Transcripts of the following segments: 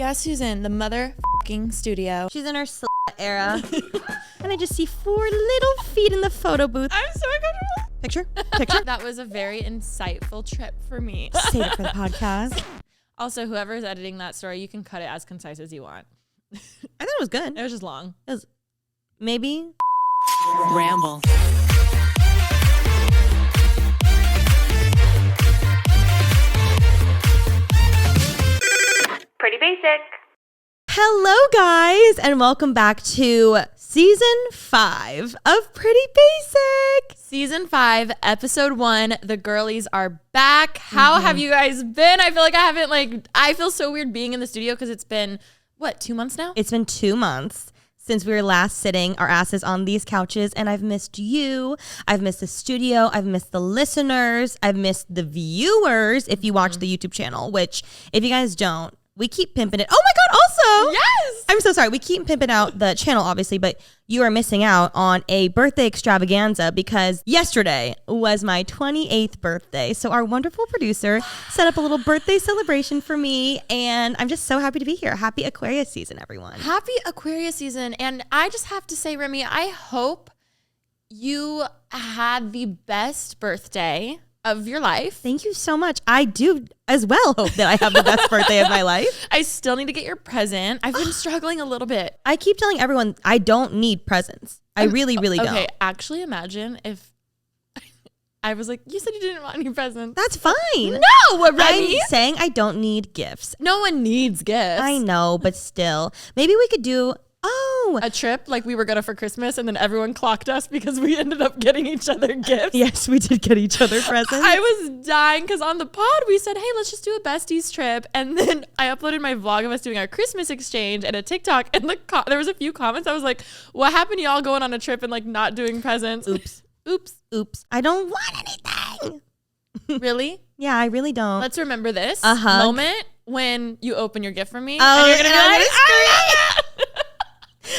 Guess who's in the motherfucking studio? She's in her era. And I just see 4 little feet in the photo booth. I'm so uncomfortable. Picture. That was a very insightful trip for me. Save it for the podcast. Also, whoever's editing that story, you can cut it as concise as you want. I thought it was good. It was just long. It was maybe. Ramble. Pretty basic. Hello, guys, and welcome back to season 5 of Pretty Basic. Season 5, episode 1. The girlies are back. How have you guys been? I feel like I feel so weird being in the studio because it's been, 2 months now? It's been 2 months since we were last sitting our asses on these couches, and I've missed you. I've missed the studio. I've missed the listeners. I've missed the viewers if you watch the YouTube channel, which if you guys don't, we keep pimping it. Oh my God, also. Yes. I'm so sorry. We keep pimping out the channel, obviously, but you are missing out on a birthday extravaganza because yesterday was my 28th birthday. So our wonderful producer set up a little birthday celebration for me, and I'm just so happy to be here. Happy Aquarius season, everyone. Happy Aquarius season. And I just have to say, Remy, I hope you had the best birthday of your life. Thank you so much. I do as well hope that I have the best birthday of my life. I still need to get your present. I've been struggling a little bit. I keep telling everyone I don't need presents. I really don't. Okay, actually imagine if I was like, you said you didn't want any presents. That's fine. No, Remy. I'm saying I don't need gifts. No one needs gifts. I know, but still. Maybe we could do a trip like we were gonna for Christmas, and then everyone clocked us because we ended up getting each other gifts. Yes, we did get each other presents. I was dying because on the pod we said, hey, let's just do a besties trip, and then I uploaded my vlog of us doing our Christmas exchange and a TikTok, and there was a few comments. I was like, what happened to y'all going on a trip and like not doing presents? Oops. I don't want anything. Really? Yeah, I really don't. Let's remember this Uh-huh. moment when you open your gift from me, Oh, and you're gonna be like,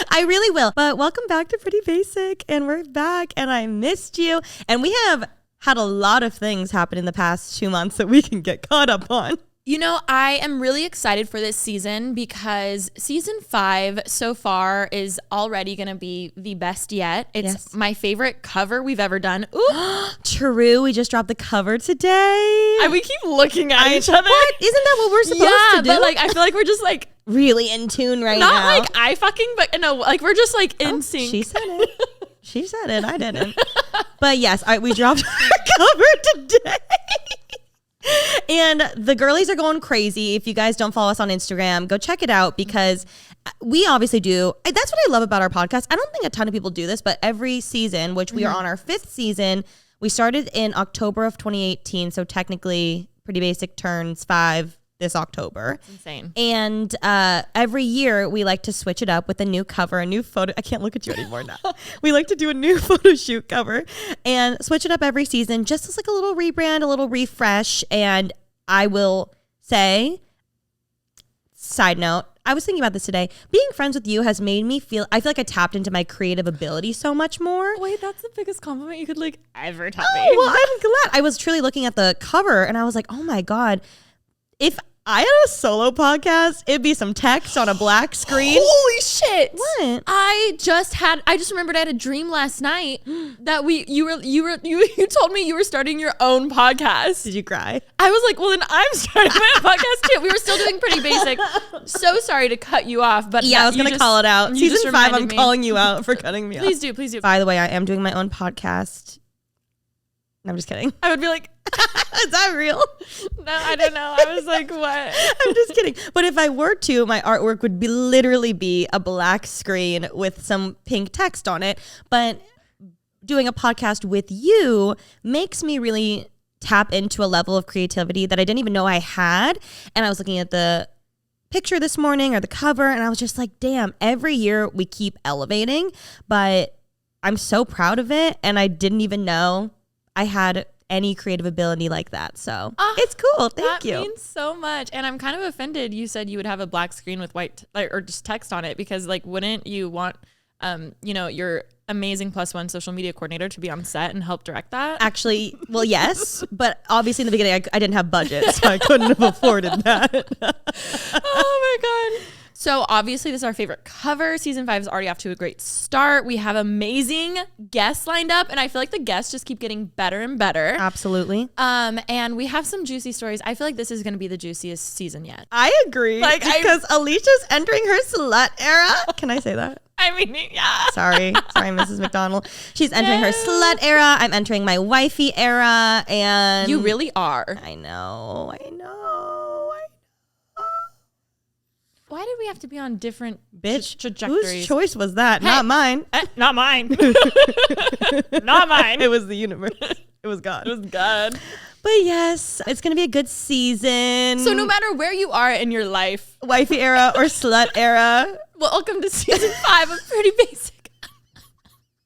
I really will. But welcome back to Pretty Basic, and we're back, and I missed you. And we have had a lot of things happen in the past 2 months that we can get caught up on. You know, I am really excited for this season because season 5 so far is already going to be the best yet. It's my favorite cover we've ever done. Ooh. True. We just dropped the cover today. We keep looking at each other. What? Isn't that what we're supposed to do? But like, I feel like we're just like really in tune right not now. like I fucking, but no, like we're just like in sync. She said it. She said it. I didn't. But yes, we dropped our cover today. And the girlies are going crazy. If you guys don't follow us on Instagram, go check it out because we obviously do. That's what I love about our podcast. I don't think a ton of people do this, but every season, which we are on our 5th season, we started in October of 2018. So technically Pretty Basic turns 5 this October. That's insane. And every year we like to switch it up with a new cover, a new photo. I can't look at you anymore now. We like to do a new photo shoot cover and switch it up every season just as like a little rebrand, a little refresh. And I will say, side note, I was thinking about this today. Being friends with you has made me I feel like I tapped into my creative ability so much more. Wait, that's the biggest compliment you could like ever tell me. Oh, well, I'm glad. I was truly looking at the cover and I was like, oh my God, if I had a solo podcast, it'd be some text on a black screen. Holy shit. What? I just remembered I had a dream last night that you told me you were starting your own podcast. Did you cry? I was like, well then I'm starting my own podcast too. We were still doing Pretty Basic. So sorry to cut you off, but Yeah, I was going to call it out. you just Season 5, I'm reminded me. calling you out for cutting me off. Please do, please do. By the way, I am doing my own podcast. No, I'm just kidding. I would be like, is that real? no, I don't know. I was like, what? I'm just kidding. But if I were to, my artwork would literally be a black screen with some pink text on it. But doing a podcast with you makes me really tap into a level of creativity that I didn't even know I had. And I was looking at the picture this morning or the cover, and I was just like, damn, every year we keep elevating. But I'm so proud of it. And I didn't even know I had any creative ability like that. So it's cool. Thank you. That means so much. And I'm kind of offended you said you would have a black screen with white or just text on it because like wouldn't you want your amazing +1 social media coordinator to be on set and help direct that. Actually, well, yes, but obviously in the beginning I didn't have budget, so I couldn't have afforded that. Oh my God. So obviously this is our favorite cover. Season 5 is already off to a great start. We have amazing guests lined up, and I feel like the guests just keep getting better and better. Absolutely. And we have some juicy stories. I feel like this is going to be the juiciest season yet. I agree. Because Alicia's entering her slut era. Can I say that? I mean, yeah. Sorry, Mrs. McDonald. She's entering her slut era. I'm entering my wifey era, and you really are. I know. Why did we have to be on different Whose trajectories? choice was that? Hey. Not mine. Not mine. Not mine. It was the universe. It was God. It was God. But yes, it's going to be a good season. So no matter where you are in your life, wifey era or slut era, welcome to season 5 of Pretty Basic.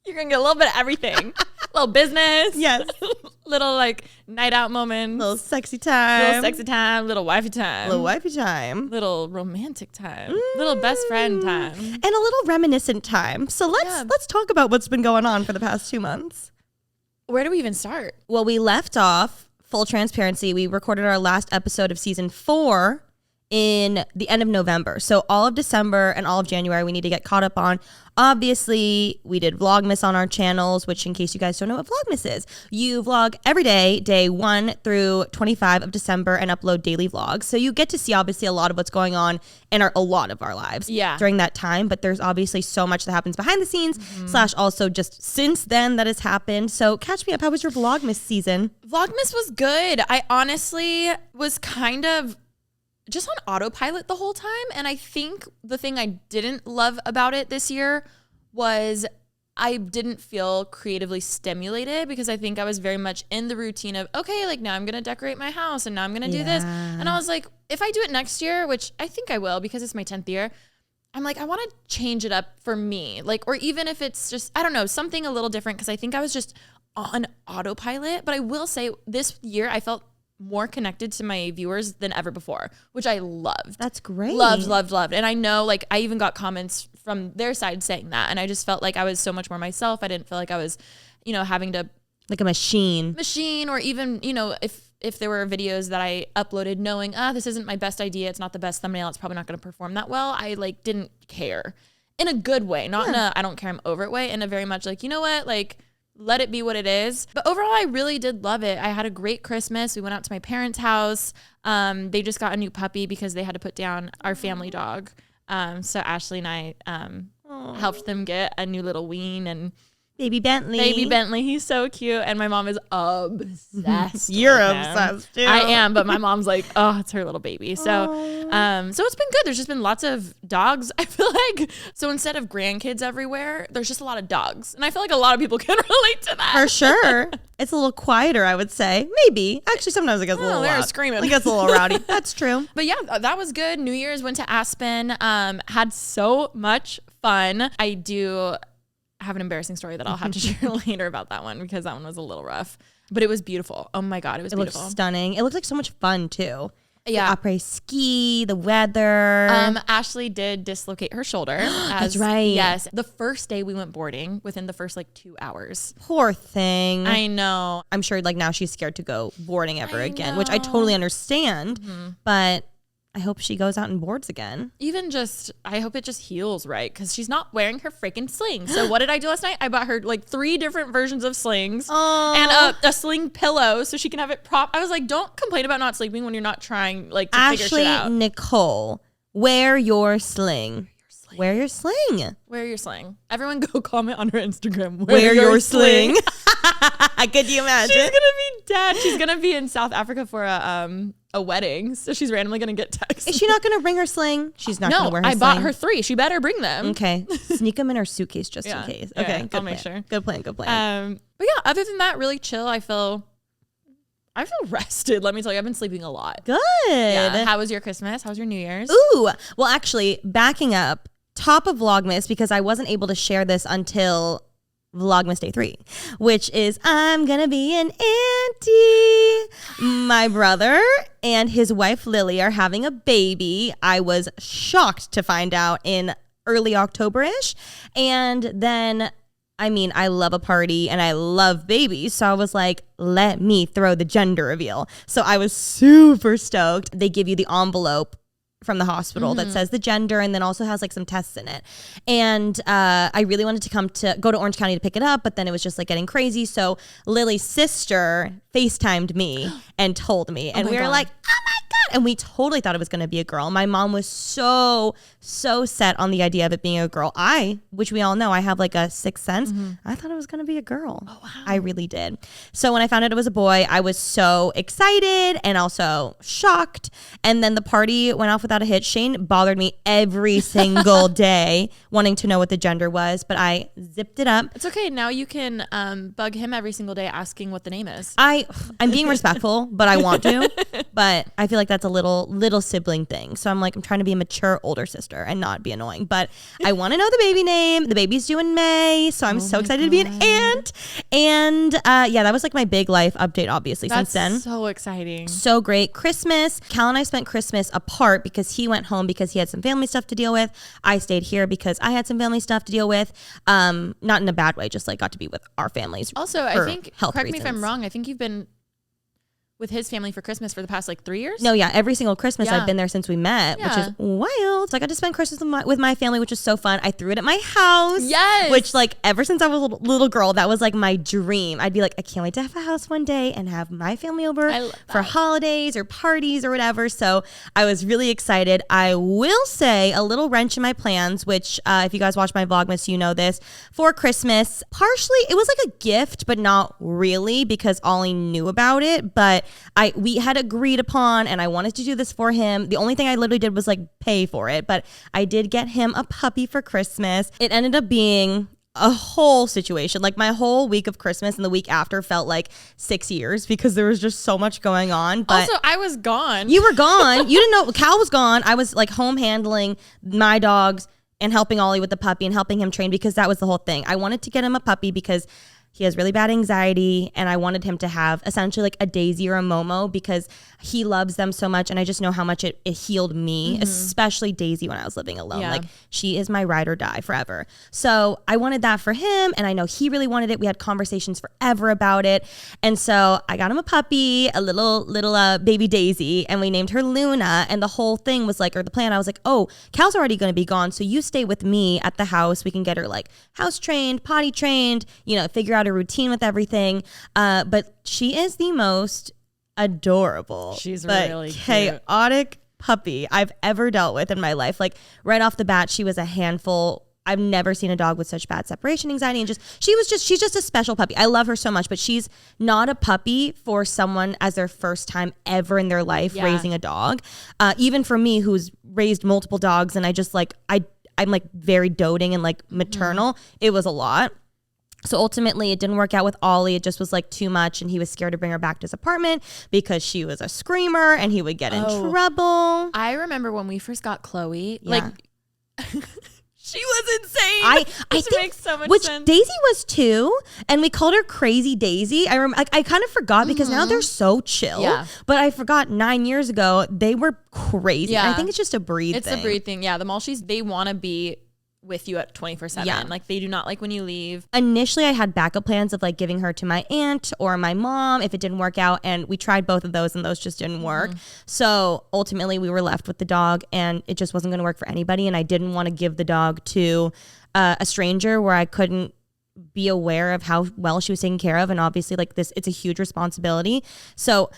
You're going to get a little bit of everything. Little business. Yes. Little like night out moments. Little sexy time. Little wifey time. Little romantic time. Little best friend time. And a little reminiscent time. So let's talk about what's been going on for the past 2 months. Where do we even start? Well, we left off, full transparency, we recorded our last episode of season 4 in the end of November. So all of December and all of January we need to get caught up on. Obviously, we did Vlogmas on our channels, which in case you guys don't know what Vlogmas is, you vlog every day 1 through 25 of December, and upload daily vlogs. So you get to see obviously a lot of what's going on in a lot of our lives during that time. But there's obviously so much that happens behind the scenes / also just since then that has happened. So catch me up. How was your Vlogmas season? Vlogmas was good. I honestly was kind of just on autopilot the whole time. And I think the thing I didn't love about it this year was I didn't feel creatively stimulated, because I think I was very much in the routine of, okay, like now I'm going to decorate my house and now I'm going to do this. And I was like, if I do it next year, which I think I will because it's my 10th year, I'm like, I want to change it up for me. Like, or even if it's just, I don't know, something a little different, because I think I was just on autopilot. But I will say this year I felt more connected to my viewers than ever before, which I loved. That's great. Loved. And I know, like, I even got comments from their side saying that. And I just felt like I was so much more myself. I didn't feel like I was, having to like a machine, or even, if there were videos that I uploaded knowing, this isn't my best idea, it's not the best thumbnail, it's probably not going to perform that well, I like didn't care in a good way, not in a I don't care, I'm over it way, in a very much like, you know what, like, let it be what it is. But overall, I really did love it. I had a great Christmas. We went out to my parents' house. They just got a new puppy because they had to put down our family dog. So Ashley and I helped them get a new little ween, and Baby Bentley. He's so cute. And my mom is obsessed. You're obsessed too. I am, but my mom's like, oh, it's her little baby. So so it's been good. There's just been lots of dogs. I feel like, so instead of grandkids everywhere, there's just a lot of dogs. And I feel like a lot of people can relate to that. For sure. It's a little quieter, I would say. Maybe. Actually, sometimes it gets a little they're loud. screaming. It gets a little rowdy. That's true. But yeah, that was good. New Year's, went to Aspen. Had so much fun. I do have an embarrassing story that I'll have to share later about that one, because that one was a little rough, but it was beautiful. Oh my God, it was beautiful. It looked stunning. It looked like so much fun too. Yeah. The après ski, the weather. Ashley did dislocate her shoulder. That's right. Yes. The first day we went boarding, within the first 2 hours. Poor thing. I know. I'm sure now she's scared to go boarding ever again, which I totally understand, but I hope she goes out and boards again. I hope it just heals right, because she's not wearing her freaking sling. So what did I do last night? I bought her 3 different versions of slings and a sling pillow so she can have it propped. I was like, don't complain about not sleeping when you're not trying to figure shit out. Nicole, wear your sling. Wear your sling. Wear your sling. Everyone go comment on her Instagram. Wear your sling. Could you imagine? She's gonna be dead. She's gonna be in South Africa for a wedding, so she's randomly gonna get texts. Is she not gonna bring her sling? She's not gonna wear her sling. No, I bought her 3. She better bring them. Okay, sneak them in her suitcase just in case. Okay, good I'll plan. make sure. Good plan. But yeah, other than that, really chill. I feel rested. Let me tell you, I've been sleeping a lot. Good. Yeah. How was your Christmas? How was your New Year's? Ooh, well, actually, backing up, top of Vlogmas, because I wasn't able to share this until Vlogmas Day 3, which is I'm gonna be an auntie. My brother and his wife Lily are having a baby. I was shocked to find out in early October-ish. And then I mean, I love a party and I love babies. So I was like, let me throw the gender reveal. So I was super stoked. They give you the envelope from the hospital that says the gender and then also has like some tests in it. And I really wanted to go to Orange County to pick it up, but then it was just like getting crazy. So Lily's sister FaceTimed me and told me. And we were like, oh my God. And we totally thought it was going to be a girl. My mom was so set on the idea of it being a girl. Which we all know, I have like a sixth sense. I thought it was going to be a girl. Oh, wow. I really did. So when I found out it was a boy, I was so excited and also shocked. And then the party went off without a hitch. Shane bothered me every single day wanting to know what the gender was, but I zipped it up. It's okay. Now you can bug him every single day asking what the name is. I'm being respectful, but I want to. But I feel like that's a little sibling thing. So I'm trying to be a mature older sister and not be annoying. But I want to know the baby name. The baby's due in May, so I'm so excited to be an aunt. And yeah, that was like my big life update, obviously, That's since then. So exciting. So great. Christmas. Cal and I spent Christmas apart because he went home because he had some family stuff to deal with. I stayed here because I had some family stuff to deal with. Not in a bad way, just like got to be with our families. Also, I think, correct me if I'm reasons. wrong, I think you've been with his family for Christmas for the past like 3 years? No, yeah, every single Christmas Yeah. I've been there since we met, which Yeah. is wild. So I got to spend Christmas with my family, which was so fun. I threw it at my house. Yes. Which like ever since I was a little girl, that was like my dream. I'd be like, I can't wait to have a house one day and have my family over I love for that. holidays or parties or whatever. So I was really excited. I will say a little wrench in my plans, which if you guys watch my Vlogmas, you know this. For Christmas, partially it was like a gift, but not really because Ollie knew about it. But we had agreed upon, and I wanted to do this for him. The only thing I literally did was like pay for it, but I did get him a puppy for Christmas. It ended up being a whole situation. Like my whole week of Christmas and the week after felt like 6 years because there was just so much going on. But Also, I was gone. you were gone. You didn't know Cal was gone. I was like home handling my dogs and helping Ollie with the puppy and helping him train because that was the whole thing. I wanted to get him a puppy because he has really bad anxiety and I wanted him to have essentially like a Daisy or a Momo because he loves them so much and I just know how much it healed me, especially Daisy when I was living alone. Yeah. Like she is my ride or die forever. So I wanted that for him and I know he really wanted it. We had conversations forever about it. And so I got him a puppy, a little baby Daisy, and we named her Luna. And the whole thing was like, or the plan, I was like, oh, Cal's already going to be gone. So you stay with me at the house. We can get her like house trained, potty trained, figure out a routine with everything. But she is the most adorable, She's but really cute. chaotic puppy I've ever dealt with in my life. Like right off the bat, she was a handful. I've never seen a dog with such bad separation anxiety and she's just a special puppy. I love her so much, but she's not a puppy for someone as their first time ever in their life raising a dog. Even for me who's raised multiple dogs and I just like, I'm like very doting and like maternal. It was a lot. So ultimately it didn't work out with Ollie. It just was like too much and he was scared to bring her back to his apartment because she was a screamer and he would get in trouble. I remember when we first got Chloe, Yeah. like she was insane. I Which think, makes so much which sense. Daisy was too, and we called her Crazy Daisy. I remember, I kind of forgot because now they're so chill. Yeah. But I forgot 9 years ago they were crazy. Yeah. And I think it's just a breed It's thing. a breed thing. Yeah, the Maltese, they want to be with you at 24/7. Yeah. Like they do not like when you leave. Initially, I had backup plans of like giving her to my aunt or my mom if it didn't work out. And we tried both of those and those just didn't work. So ultimately, we were left with the dog and it just wasn't going to work for anybody. And I didn't want to give the dog to a stranger where I couldn't be aware of how well she was taken care of. And obviously, like this, it's a huge responsibility. So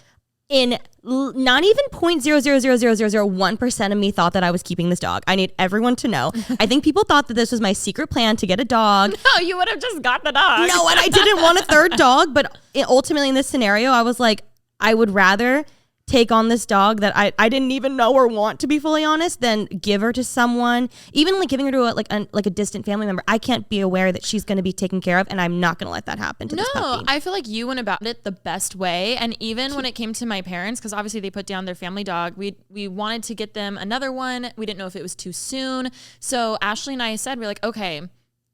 in not even 0.0000001% of me thought that I was keeping this dog. I need everyone to know. I think people thought that this was my secret plan to get a dog. No, you would have just got the dog. No, and I didn't want a third dog, but ultimately in this scenario, I was like, I would rather take on this dog that I didn't even know or want, to be fully honest, than give her to someone, even like giving her to a distant family member. I can't be aware that she's going to be taken care of, and I'm not going to let that happen to this No, puppy. I feel like you went about it the best way. And even when it came to my parents, because obviously they put down their family dog, we wanted to get them another one. We didn't know if it was too soon. So Ashley and I said, we're like, okay,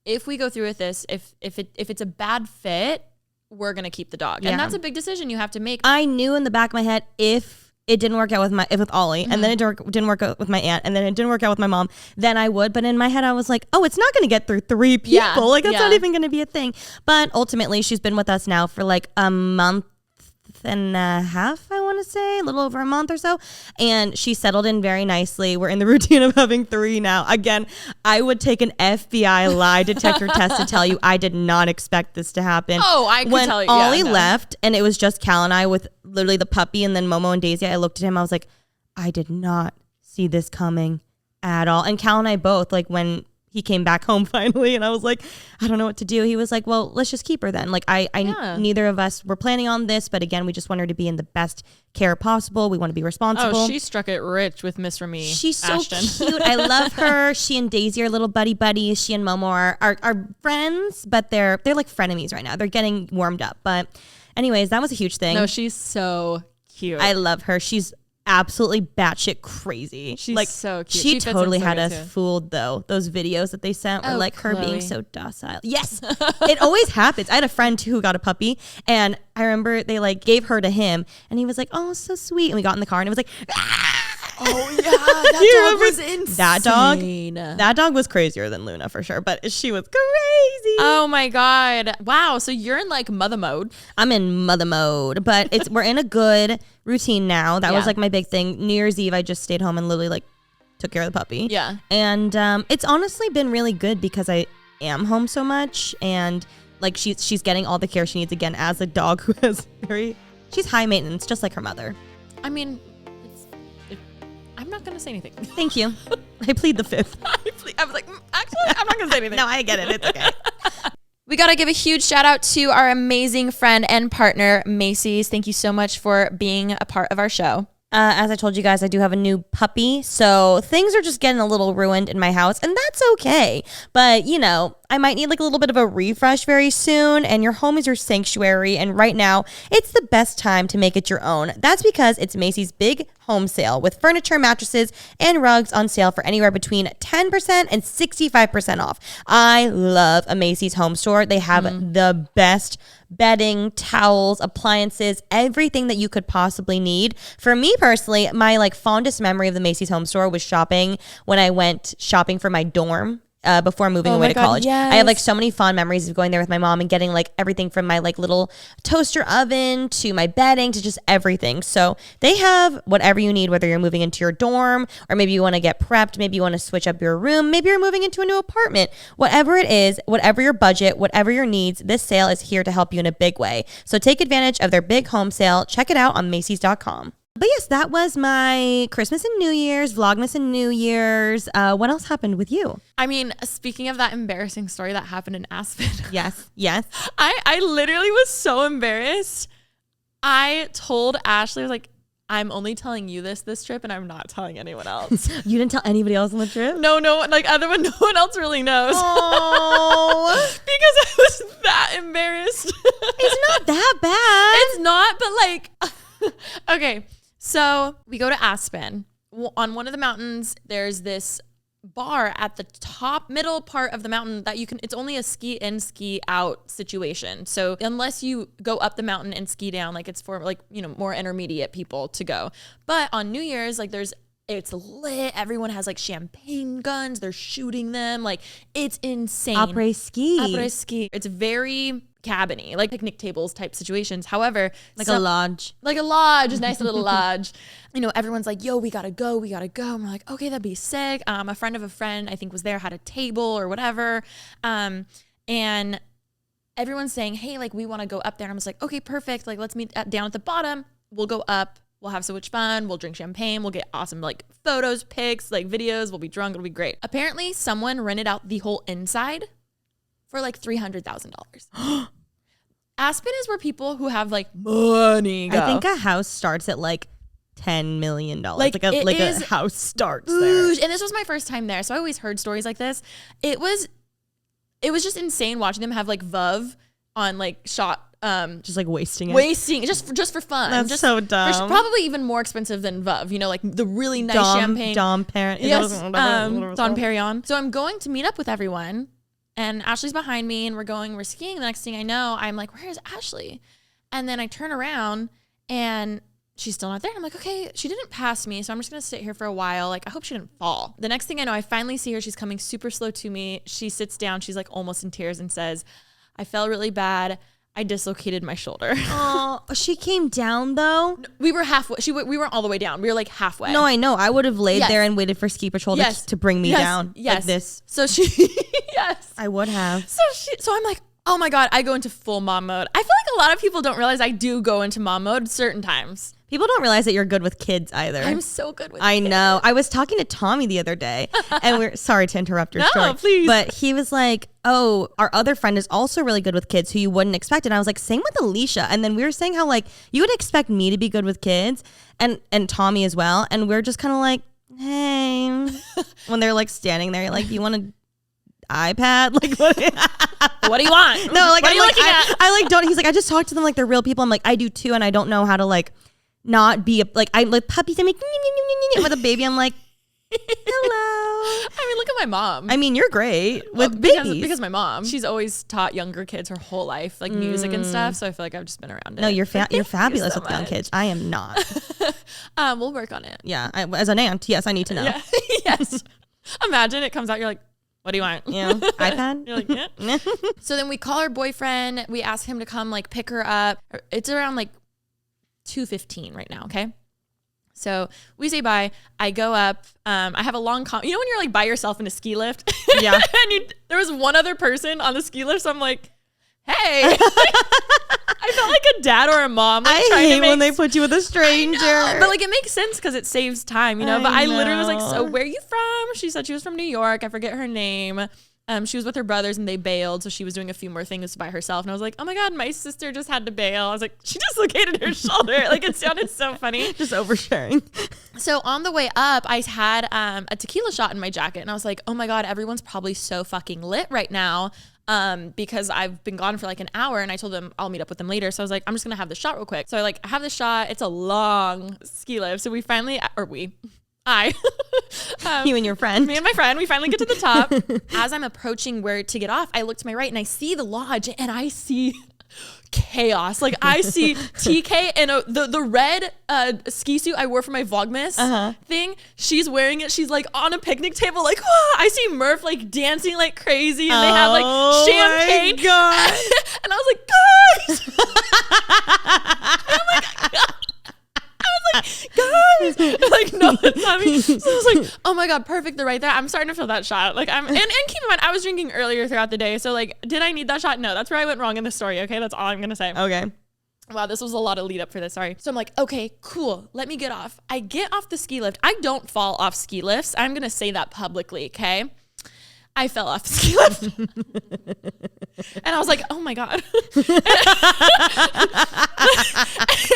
if we go through with this, if it's a bad fit, we're going to keep the dog. Yeah. And that's a big decision you have to make. I knew in the back of my head, if it didn't work out with Ollie, and then it didn't work out with my aunt, and then it didn't work out with my mom, then I would. But in my head, I was like, oh, it's not going to get through 3 people. Yeah, like, that's not even going to be a thing. But ultimately, she's been with us now for like a month and a half, I want to say, a little over a month or so, and she settled in very nicely. We're in the routine of having 3 now. Again, I would take an FBI lie detector test to tell you I did not expect this to happen. Oh, I could tell you. When Ollie left and it was just Cal and I with literally the puppy and then Momo and Daisy, I looked at him, I was like, I did not see this coming at all. And Cal and I both, like, when he came back home finally, and I was like, I don't know what to do. He was like, well, let's just keep her then. Like, neither of us were planning on this, but again, we just want her to be in the best care possible. We want to be responsible. Oh, she struck it rich with Miss Remy. She's so Ashton. cute. I love her. She and Daisy are little buddies. She and Momo are friends, but they're like frenemies right now. They're getting warmed up. But anyways, that was a huge thing. No, she's so cute. I love her. She's absolutely batshit crazy. She's like, so cute. She fits in totally so had good, us too. fooled though. Those videos that they sent were like her being Chloe. so docile. Yes, it always happens. I had a friend too who got a puppy, and I remember they like gave her to him, and he was like, "Oh, so sweet." And we got in the car, and it was like, Oh yeah, that dog was insane. That dog was crazier than Luna for sure, but she was crazy. Oh my god! Wow, so you're in like mother mode. I'm in mother mode, but we're in a good routine now. That was Yeah. like my big thing. New Year's Eve, I just stayed home and literally like took care of the puppy. Yeah. And it's honestly been really good because I am home so much, and like she's getting all the care she needs again as a dog who has she's high maintenance, just like her mother. I mean, I'm not gonna say anything. Thank you. I plead the fifth. I was like, actually, I'm not gonna say anything. No, I get it. It's okay. We got to give a huge shout out to our amazing friend and partner, Macy's. Thank you so much for being a part of our show. As I told you guys, I do have a new puppy, so things are just getting a little ruined in my house, and that's okay. But, you know, I might need like a little bit of a refresh very soon, and your home is your sanctuary, and right now, it's the best time to make it your own. That's because it's Macy's big home sale with furniture, mattresses, and rugs on sale for anywhere between 10% and 65% off. I love a Macy's home store. They have the best bedding, towels, appliances, everything that you could possibly need. For me personally, my like fondest memory of the Macy's home store was shopping when I went shopping for my dorm. Before moving away to college. Yes. I have like so many fond memories of going there with my mom and getting like everything from my like little toaster oven to my bedding to just everything. So they have whatever you need, whether you're moving into your dorm or maybe you want to get prepped, maybe you want to switch up your room, maybe you're moving into a new apartment. Whatever it is, whatever your budget, whatever your needs, this sale is here to help you in a big way. So take advantage of their big home sale. Check it out on Macy's.com. But yes, that was my Christmas and New Year's, Vlogmas and New Year's. What else happened with you? I mean, speaking of that embarrassing story that happened in Aspen. Yes. I literally was so embarrassed. I told Ashley, I was like, I'm only telling you this trip, and I'm not telling anyone else. You didn't tell anybody else on the trip? No, like no one else really knows. Oh, Because I was that embarrassed. it's not that bad. It's not, but like, okay. So we go to Aspen. On one of the mountains, there's this bar at the top middle part of the mountain that you can, it's only a ski in, ski out situation. So unless you go up the mountain and ski down, like it's for like, you know, more intermediate people to go. But on New Year's, like it's lit. Everyone has like champagne guns. They're shooting them. Like it's insane. Après ski. It's very cabiny, like picnic tables type situations. However, Like a lodge. a nice little lodge. You know, everyone's like, yo, we gotta go. And we're like, okay, that'd be sick. A friend of a friend, I think was there, had a table or whatever. And everyone's saying, hey, like we want to go up there. And I was like, okay, perfect. Like let's meet down at the bottom. We'll go up. We'll have so much fun. We'll drink champagne. We'll get awesome like photos, pics, like videos. We'll be drunk. It'll be great. Apparently someone rented out the whole inside for like $300,000. Aspen is where people who have like money go. I think a house starts at like $10 million. Like, a house starts there. Boosh. And this was my first time there, so I always heard stories like this. It was just insane watching them have like Vuv on like shot. Just like wasting it. Just for fun. That's just so dumb. Probably even more expensive than Vuv. You know, like the really nice champagne. Dom Perignon. Yes, Don Perignon. So I'm going to meet up with everyone, and Ashley's behind me, and we're skiing. The next thing I know, I'm like, where's Ashley? And then I turn around, and she's still not there. I'm like, okay, she didn't pass me, so I'm just gonna sit here for a while. Like, I hope she didn't fall. The next thing I know, I finally see her. She's coming super slow to me. She sits down. She's like almost in tears and says, I fell really bad. I dislocated my shoulder. Oh, she came down though. We were halfway. We weren't all the way down. We were like halfway. No, I know. I would have laid there and waited for Ski Patrol to bring me down. Yes. Like this. So she, yes. I would have. So I'm like, oh my God, I go into full mom mode. I feel like a lot of people don't realize I do go into mom mode certain times. People don't realize that you're good with kids either. I'm so good with kids. I know. I was talking to Tommy the other day, and we're sorry to interrupt your story. No, please. But he was like, oh, our other friend is also really good with kids who you wouldn't expect. And I was like, same with Alisha. And then we were saying how like you would expect me to be good with kids and Tommy as well. And we're just kind of like, hey, when they're like standing there, like, you want an iPad? Like, what do you want? No, like, what are you looking at? I like don't. He's like, I just talk to them like they're real people. I'm like, I do too, and I don't know how to like not be like I like puppies. I'm like with a baby. I'm like, hello. I mean, look at my mom. I mean, you're great with babies because my mom, she's always taught younger kids her whole life, like music and stuff. So I feel like I've just been around it. No, you're fabulous so with young much. kids. I am not. We'll work on it. Yeah, as an aunt, yes, I need to know. Yeah. Yes. Imagine it comes out. You're like, what do you want? Yeah, iPad. You're like, yeah. So then we call her boyfriend. We ask him to come like pick her up. It's around like 2:15 right now. Okay. So we say bye. I go up. I have a long you know when you're like by yourself in a ski lift? Yeah. And there was one other person on the ski lift. So I'm like, hey. I felt like a dad or a mom. Like, I hate when they put you with a stranger. But like it makes sense because it saves time, you know. But I literally was like, so where are you from? She said she was from New York. I forget her name. She was with her brothers and they bailed. So she was doing a few more things by herself. And I was like, oh my God, my sister just had to bail. I was like, she dislocated her shoulder. Like it sounded so funny. Just oversharing. So on the way up, I had a tequila shot in my jacket. And I was like, oh my God, everyone's probably so fucking lit right now. Because I've been gone for like an hour and I told them I'll meet up with them later. So I was like, I'm just going to have the shot real quick. So I like have the shot. It's a long ski lift. So we finally, you and your friend. Me and my friend, we finally get to the top. As I'm approaching where to get off, I look to my right and I see the lodge and I see chaos. Like I see TK in the red ski suit I wore for my Vlogmas thing. She's wearing it. She's like on a picnic table. Like, whoa. I see Murph like dancing like crazy, and they have like champagne. My God. And I was like, guys. Guys, like, no, that's not me. So I was like, oh my God, perfect. They're right there. I'm starting to feel that shot. Like and keep in mind, I was drinking earlier throughout the day. So like, did I need that shot? No, that's where I went wrong in the story. Okay. That's all I'm going to say. Okay. Wow, this was a lot of lead up for this. Sorry. So I'm like, okay, cool. Let me get off. I get off the ski lift. I don't fall off ski lifts. I'm going to say that publicly. Okay. I fell off the ski lift. And I was like, oh my God.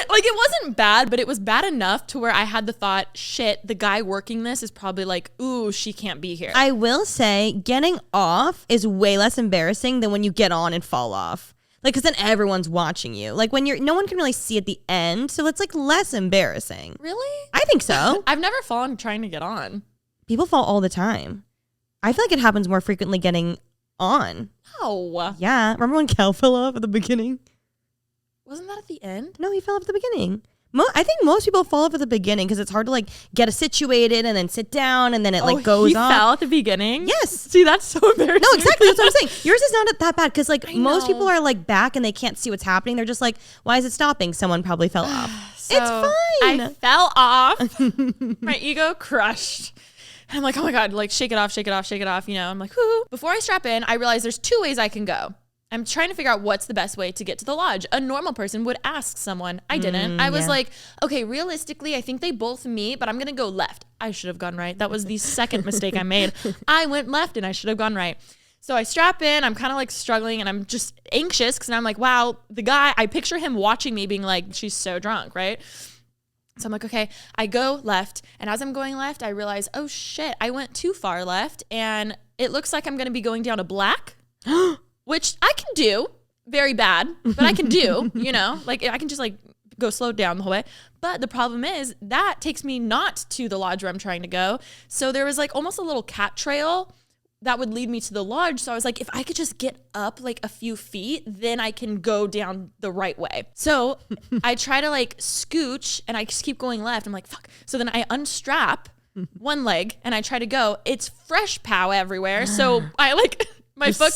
Like it wasn't bad, but it was bad enough to where I had the thought, shit, the guy working this is probably like, ooh, she can't be here. I will say getting off is way less embarrassing than when you get on and fall off. Like, cause then everyone's watching you. Like when no one can really see at the end. So it's like less embarrassing. Really? I think so. I've never fallen trying to get on. People fall all the time. I feel like it happens more frequently getting on. Oh. Yeah. Remember when Cal fell off at the beginning? Wasn't that at the end? No, he fell off at the beginning. I think most people fall off at the beginning because it's hard to like get situated and then sit down and then it like goes off. He fell at the beginning? Yes. See, that's so embarrassing. No, exactly. That's what I'm saying. Yours is not that bad because like most people are like back and they can't see what's happening. They're just like, why is it stopping? Someone probably fell off. So it's fine. I fell off. My ego crushed. And I'm like, oh my God, like shake it off, shake it off, shake it off. You know, I'm like, whoo. Before I strap in, I realize there's two ways I can go. I'm trying to figure out what's the best way to get to the lodge. A normal person would ask someone. I didn't. I was like, okay, realistically, I think they both meet, but I'm going to go left. I should have gone right. That was the second mistake I made. I went left and I should have gone right. So I strap in. I'm kind of like struggling and I'm just anxious because I'm like, wow, the guy, I picture him watching me being like, she's so drunk, right? So I'm like, okay, I go left. And as I'm going left, I realize, oh shit, I went too far left. And it looks like I'm going to be going down a black, which I can do. Very bad, but I can do, you know, like I can just like go slow down the whole way. But the problem is that takes me not to the lodge where I'm trying to go. So there was like almost a little cat trail that would lead me to the lodge. So I was like, if I could just get up like a few feet, then I can go down the right way. So I try to like scooch and I just keep going left. I'm like, fuck. So then I unstrap one leg and I try to go. It's fresh pow everywhere. So I like, my foot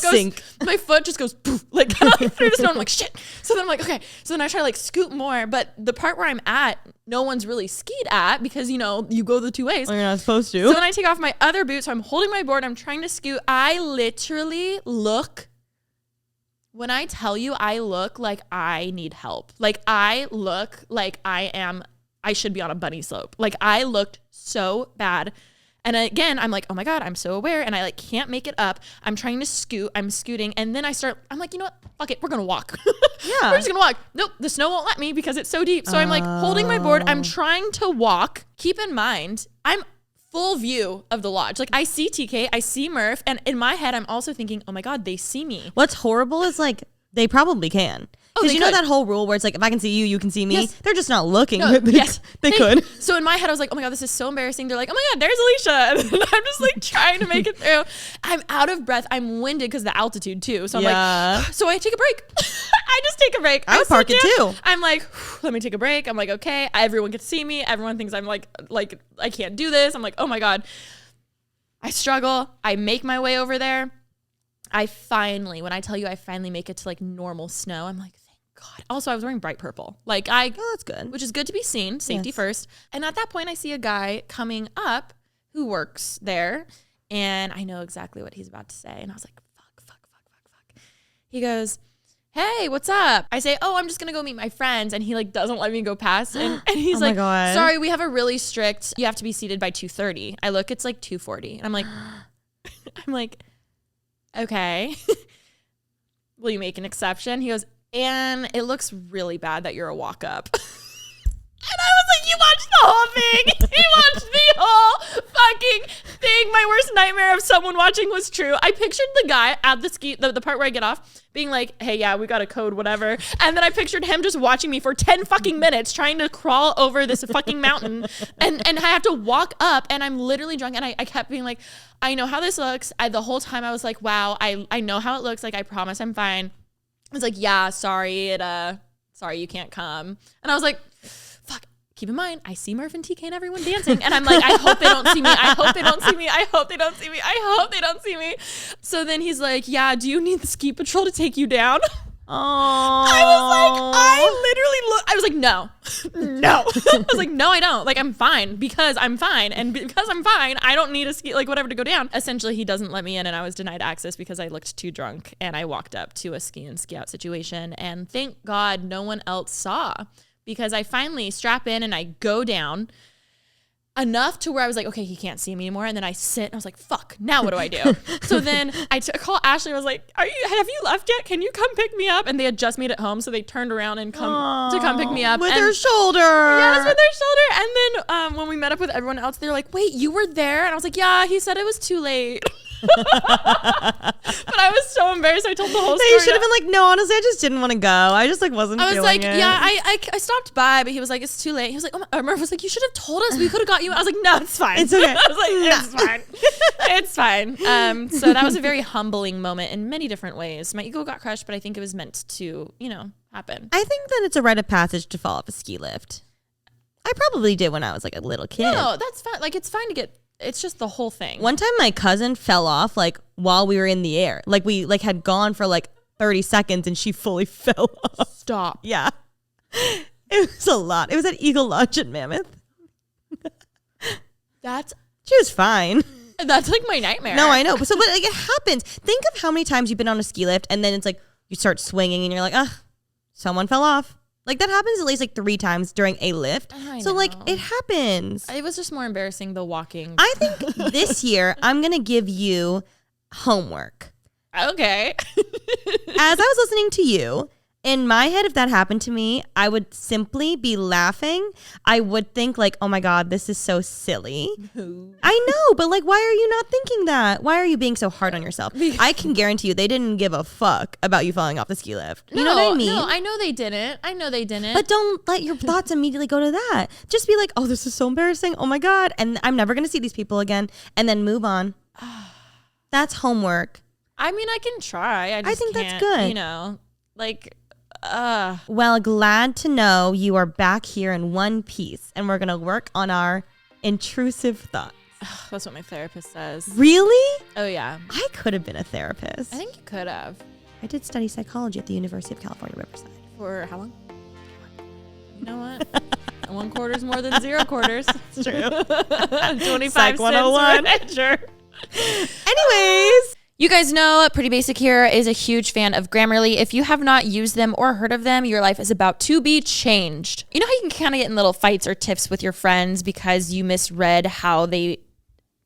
just goes poof, like through the snow. I'm like, shit. So then I'm like, okay. So then I try to like scoot more, but the part where I'm at, no one's really skied at because, you know, you go the two ways. Well, you're not supposed to. So then I take off my other boot. So I'm holding my board. I'm trying to scoot. I literally look, when I tell you I look like I need help. Like I look like I should be on a bunny slope. Like I looked so bad. And again, I'm like, oh my God, I'm so aware. And I like can't make it up. I'm trying to scoot. I'm scooting. And then I'm like, you know what? Fuck it. We're going to walk. Yeah. We're just going to walk. Nope. The snow won't let me because it's so deep. So I'm like holding my board. I'm trying to walk. Keep in mind, I'm full view of the lodge. Like I see TK, I see Murph. And in my head, I'm also thinking, oh my God, they see me. What's horrible is like, they probably can. Because you know that whole rule where it's like, if I can see you, you can see me? Yes. They're just not looking. No, yes. They could. So in my head, I was like, oh my God, this is so embarrassing. They're like, oh my God, there's Alisha. And I'm just like trying to make it through. I'm out of breath. I'm winded because of the altitude too. So I'm like, so I take a break. I just take a break. I would park it too. I'm like, let me take a break. I'm like, okay, everyone can see me. Everyone thinks I'm like I can't do this. I'm like, oh my God. I struggle. I make my way over there. When I tell you I finally make it to like normal snow, I'm like, thank God. Also, I was wearing bright purple. Like that's good. Which is good to be seen, safety first. And at that point, I see a guy coming up who works there. And I know exactly what he's about to say. And I was like, fuck. He goes, hey, what's up? I say, oh, I'm just going to go meet my friends. And he like doesn't let me go past. And he's like, sorry, we have a really strict, you have to be seated by 2:30. I look, it's like 2:40. And I'm like, okay. Will you make an exception? He goes, and it looks really bad that you're a walk up. And I was like, you watched the whole thing. You watched the whole fucking thing. My worst nightmare of someone watching was true. I pictured the guy at the part where I get off being like, hey, yeah, we got a code, whatever. And then I pictured him just watching me for 10 fucking minutes trying to crawl over this fucking mountain. And I have to walk up and I'm literally drunk. And I kept being like, I know how this looks. The whole time I was like, wow, I know how it looks. Like, I promise I'm fine. I was like, yeah, sorry. Sorry, you can't come. And I was like, fuck, keep in mind, I see Murph and TK and everyone dancing. And I'm like, I hope they don't see me. I hope they don't see me. I hope they don't see me. I hope they don't see me. So then he's like, yeah, do you need the ski patrol to take you down? Oh, I was like, no. I was like, no, I don't. Like, I'm fine because I'm fine. And because I'm fine, I don't need a ski, like whatever to go down. Essentially, he doesn't let me in and I was denied access because I looked too drunk and I walked up to a ski in, ski out situation. And thank God no one else saw because I finally strap in and I go down enough to where I was like, okay, he can't see me anymore. And then I sit and I was like, fuck, now what do I do? So then I call Ashley. I was like, have you left yet? Can you come pick me up? And they had just made it home. So they turned around and come pick me up. With their shoulder. Yes, with their shoulder. And then when we met up with everyone else, they're like, wait, you were there? And I was like, yeah, he said it was too late. But I was so embarrassed. I told the whole story. You should have been like, no, honestly, I just didn't want to go. I just like wasn't feeling it. I was like, yeah, I stopped by, but he was like, it's too late. He was like, Murph was like, you should have told us. We could have got you. I was like, no, it's fine. It's okay. I was like, it's fine. It's fine. So that was a very humbling moment in many different ways. My ego got crushed, but I think it was meant to, happen. I think that it's a rite of passage to fall off a ski lift. I probably did when I was like a little kid. No, that's fine. Like, it's fine to get, it's just the whole thing. One time my cousin fell off like while we were in the air. Like we like had gone for like 30 seconds and she fully fell off. Stop. Yeah. It was a lot. It was at Eagle Lodge in Mammoth. She was fine. That's like my nightmare. No, I know. But like it happens. Think of how many times you've been on a ski lift and then it's like you start swinging and you're like, someone fell off. Like that happens at least like 3 times during a lift. So like it happens. It was just more embarrassing the walking. I think this year I'm going to give you homework. Okay. As I was listening to you, in my head, if that happened to me, I would simply be laughing. I would think like, oh my God, this is so silly. I know, but like, why are you not thinking that? Why are you being so hard on yourself? I can guarantee you they didn't give a fuck about you falling off the ski lift. You know what I mean? No, I know they didn't. But don't let your thoughts immediately go to that. Just be like, oh, this is so embarrassing. Oh my God. And I'm never going to see these people again. And then move on. That's homework. I mean, I can try. I think that's can't, good. You know, like, Well, glad to know you are back here in one piece, and we're going to work on our intrusive thoughts. That's what my therapist says. Really? Oh, yeah. I could have been a therapist. I think you could have. I did study psychology at the University of California, Riverside. For how long? You know what? 1 quarter is more than 0 quarters. It's true. 25 Psych 101. cents. Sure. Anyways. You guys know Pretty Basic here is a huge fan of Grammarly. If you have not used them or heard of them, your life is about to be changed. You know how you can kind of get in little fights or tiffs with your friends because you misread how they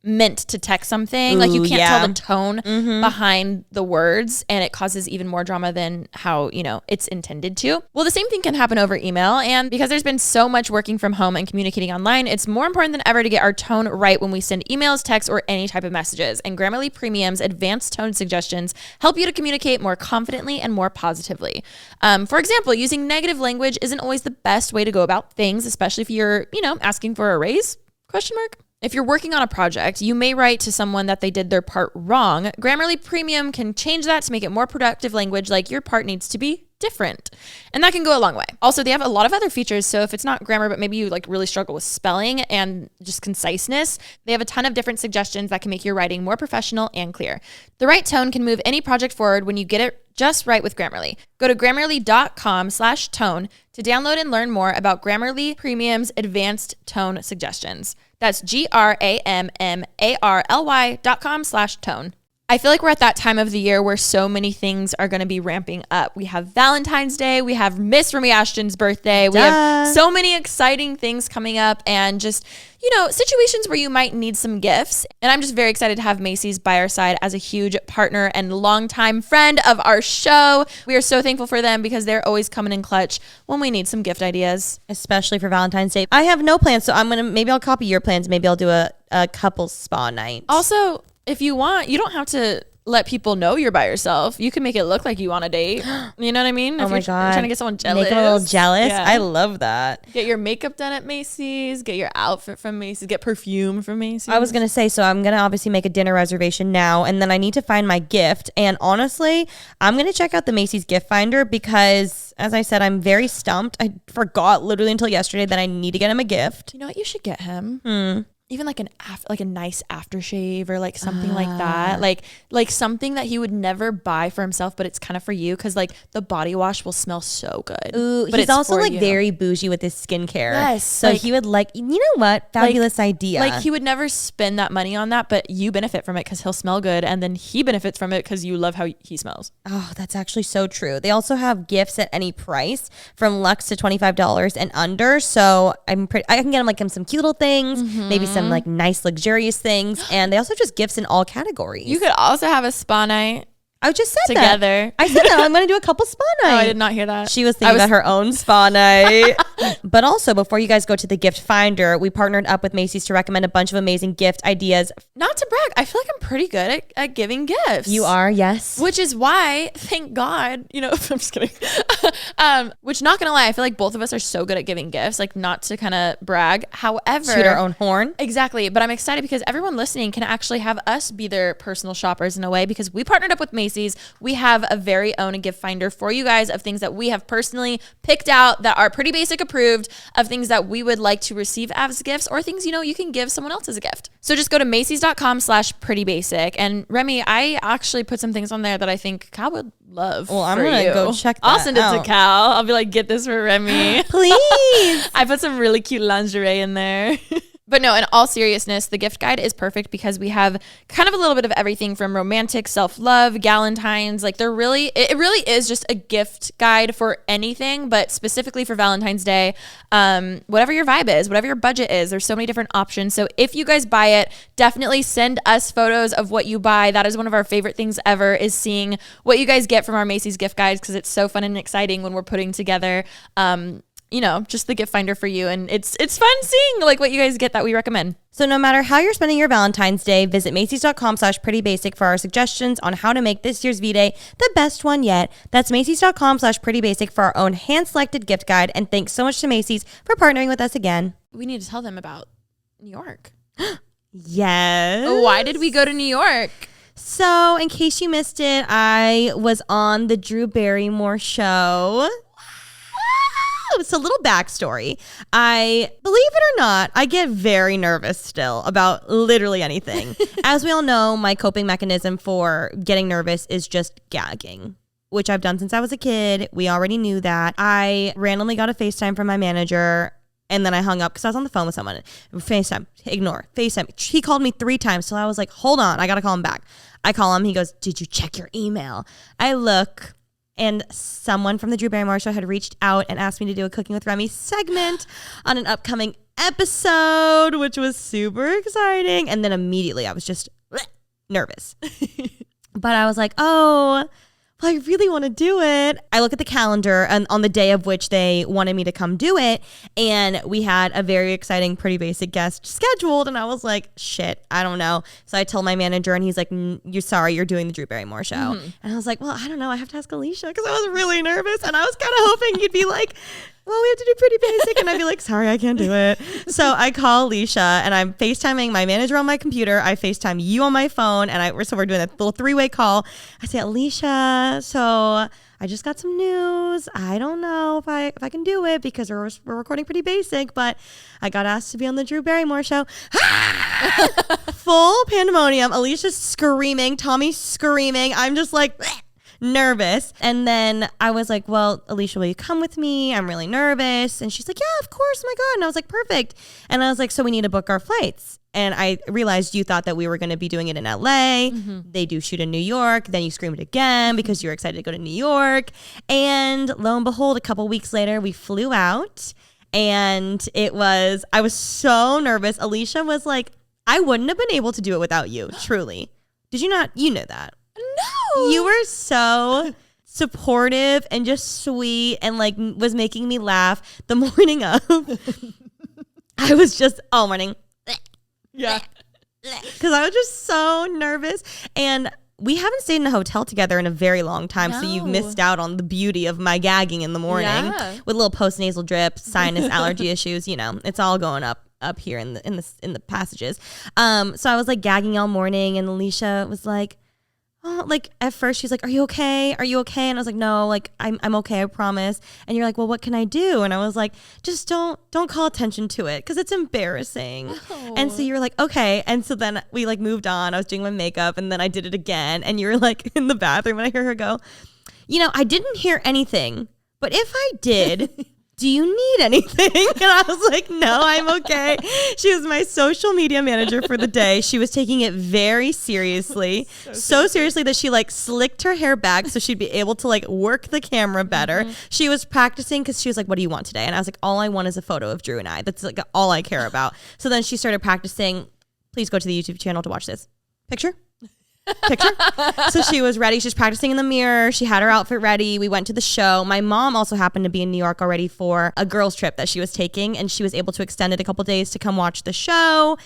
meant to text something? Like you can't tell the tone behind the words, and it causes even more drama than how, you know, it's intended to. Well, the same thing can happen over email, and because there's been so much working from home and communicating online, it's more important than ever to get our tone right when we send emails, texts, or any type of messages. And Grammarly Premium's advanced tone suggestions help you to communicate more confidently and more positively. For example, using negative language isn't always the best way to go about things, especially if you're, you know, asking for a raise? ? If you're working on a project, you may write to someone that they did their part wrong. Grammarly Premium can change that to make it more productive language, like your part needs to be different. And that can go a long way. Also, they have a lot of other features. So if it's not grammar, but maybe you like really struggle with spelling and just conciseness, they have a ton of different suggestions that can make your writing more professional and clear. The right tone can move any project forward when you get it just right with Grammarly. Go to grammarly.com/tone to download and learn more about Grammarly Premium's advanced tone suggestions. That's grammarly.com/tone. I feel like we're at that time of the year where so many things are going to be ramping up. We have Valentine's Day, we have Miss Remy Ashton's birthday, we have so many exciting things coming up, and just, you know, situations where you might need some gifts. And I'm just very excited to have Macy's by our side as a huge partner and longtime friend of our show. We are so thankful for them because they're always coming in clutch when we need some gift ideas. Especially for Valentine's Day. I have no plans, so maybe I'll copy your plans. Maybe I'll do a couples spa night. Also, if you want, you don't have to let people know you're by yourself. You can make it look like you want a date. You know what I mean? Oh my God. You're trying to get someone jealous. Make them a little jealous. Yeah. I love that. Get your makeup done at Macy's. Get your outfit from Macy's. Get perfume from Macy's. I was going to say, so I'm going to obviously make a dinner reservation now, and then I need to find my gift. And honestly, I'm going to check out the Macy's gift finder because, as I said, I'm very stumped. I forgot literally until yesterday that I need to get him a gift. You know what you should get him? Even like like a nice aftershave or like something like that, like something that he would never buy for himself, but it's kind of for you because like the body wash will smell so good. Ooh, but he's also like you. very bougie with his skincare. Yes, so like, he would like, you know what? Fabulous idea. Like he would never spend that money on that, but you benefit from it because he'll smell good, and then he benefits from it because you love how he smells. Oh, that's actually so true. They also have gifts at any price from Lux to $25 and under. So I can get him like some cute little things, maybe some like nice luxurious things, and they also have just gifts in all categories. You could also have a spa night. I just said together. I said that I'm going to do a couple spa nights. Oh, I did not hear that. She was thinking about her own spa night. But also, before you guys go to the gift finder, we partnered up with Macy's to recommend a bunch of amazing gift ideas. Not to brag, I feel like I'm pretty good at giving gifts. You are, yes. Which is why, thank God, you know, I'm just kidding. Which, not gonna lie, I feel like both of us are so good at giving gifts, like not to kind of brag. However, toot our own horn. Exactly. But I'm excited because everyone listening can actually have us be their personal shoppers in a way, because we partnered up with Macy's. We have a very own gift finder for you guys of things that we have personally picked out that are Pretty Basic approved, of things that we would like to receive as gifts, or things, you know, you can give someone else as a gift. So just go to Macy's.com/prettybasic. And Remy, I actually put some things on there that I think Cal would love. Well, I'm going to go check that I'll send it out. to Cal. I'll be like, get this for Remy. Please. I put some really cute lingerie in there. But no, in all seriousness, the gift guide is perfect because we have kind of a little bit of everything from romantic, self-love, Galentine's. Like it really is just a gift guide for anything, but specifically for Valentine's Day, whatever your vibe is, whatever your budget is, there's so many different options. So if you guys buy it, definitely send us photos of what you buy. That is one of our favorite things ever, is seeing what you guys get from our Macy's gift guides, because it's so fun and exciting when we're putting together you know, just the gift finder for you. And it's fun seeing like what you guys get that we recommend. So no matter how you're spending your Valentine's Day, visit Macy's.com/prettybasic for our suggestions on how to make this year's V-Day the best one yet. That's Macy's.com/prettybasic for our own hand-selected gift guide. And thanks so much to Macy's for partnering with us again. We need to tell them about New York. Yes. Why did we go to New York? So, in case you missed it, I was on the Drew Barrymore show. So, a little backstory. I, believe it or not, I get very nervous still about literally anything. As we all know, my coping mechanism for getting nervous is just gagging, which I've done since I was a kid. We already knew that. I randomly got a FaceTime from my manager, and then I hung up because I was on the phone with someone. FaceTime, ignore. FaceTime. He called me 3 times, so I was like, hold on, I got to call him back. I call him. He goes, did you check your email? I look. And someone from the Drew Barrymore show had reached out and asked me to do a Cooking with Remi segment on an upcoming episode, which was super exciting. And then immediately I was just nervous. But I was like, oh, well, I really want to do it. I look at the calendar and on the day of which they wanted me to come do it. And we had a very exciting Pretty Basic guest scheduled. And I was like, shit, I don't know. So I told my manager and he's like, you're doing the Drew Barrymore show. Mm-hmm. And I was like, well, I don't know. I have to ask Alisha because I was really nervous. And I was kind of hoping you'd be like, well, we have to do Pretty Basic. And I'd be like, sorry, I can't do it. So I call Alisha and I'm FaceTiming my manager on my computer. I FaceTime you on my phone. And we're doing a little 3-way call. I say, Alisha, so I just got some news. I don't know if I can do it because we're recording Pretty Basic, but I got asked to be on the Drew Barrymore show. Full pandemonium. Alicia's screaming. Tommy's screaming. I'm just like nervous. And then I was like, well, Alisha, will you come with me? I'm really nervous. And she's like, yeah, of course. Oh my God. And I was like, perfect. And I was like, so we need to book our flights. And I realized you thought that we were going to be doing it in LA. Mm-hmm. They do shoot in New York. Then you screamed again because you were excited to go to New York. And lo and behold, a couple weeks later, we flew out. And I was so nervous. Alisha was like, I wouldn't have been able to do it without you, truly. Did you not? You know that. No. You were so supportive and just sweet and like was making me laugh the morning of. I was just all morning. Yeah. Because I was just so nervous. And we haven't stayed in a hotel together in a very long time. No. So you've missed out on the beauty of my gagging in the morning with little postnasal drip, sinus allergy issues. You know, it's all going up here in the passages. So I was like gagging all morning and Alisha was like, oh, like at first she's like, are you okay? Are you okay? And I was like, no, like I'm okay, I promise. And you're like, well, what can I do? And I was like, just don't call attention to it because it's embarrassing. Oh. And so you were like, okay. And so then we like moved on. I was doing my makeup and then I did it again. And you were like in the bathroom and I hear her go, you know, I didn't hear anything, but if I did, do you need anything? And I was like, no, I'm okay. She was my social media manager for the day. She was taking it very seriously. So seriously that she like slicked her hair back so she'd be able to like work the camera better. Mm-hmm. She was practicing because she was like, what do you want today? And I was like, all I want is a photo of Drew and I. That's like all I care about. So then she started practicing. Please go to the YouTube channel to watch this. Picture. So she was ready. She was practicing in the mirror. She had her outfit ready. We went to the show. My mom also happened to be in New York already for a girls trip that she was taking, and she was able to extend it a couple days to come watch the show.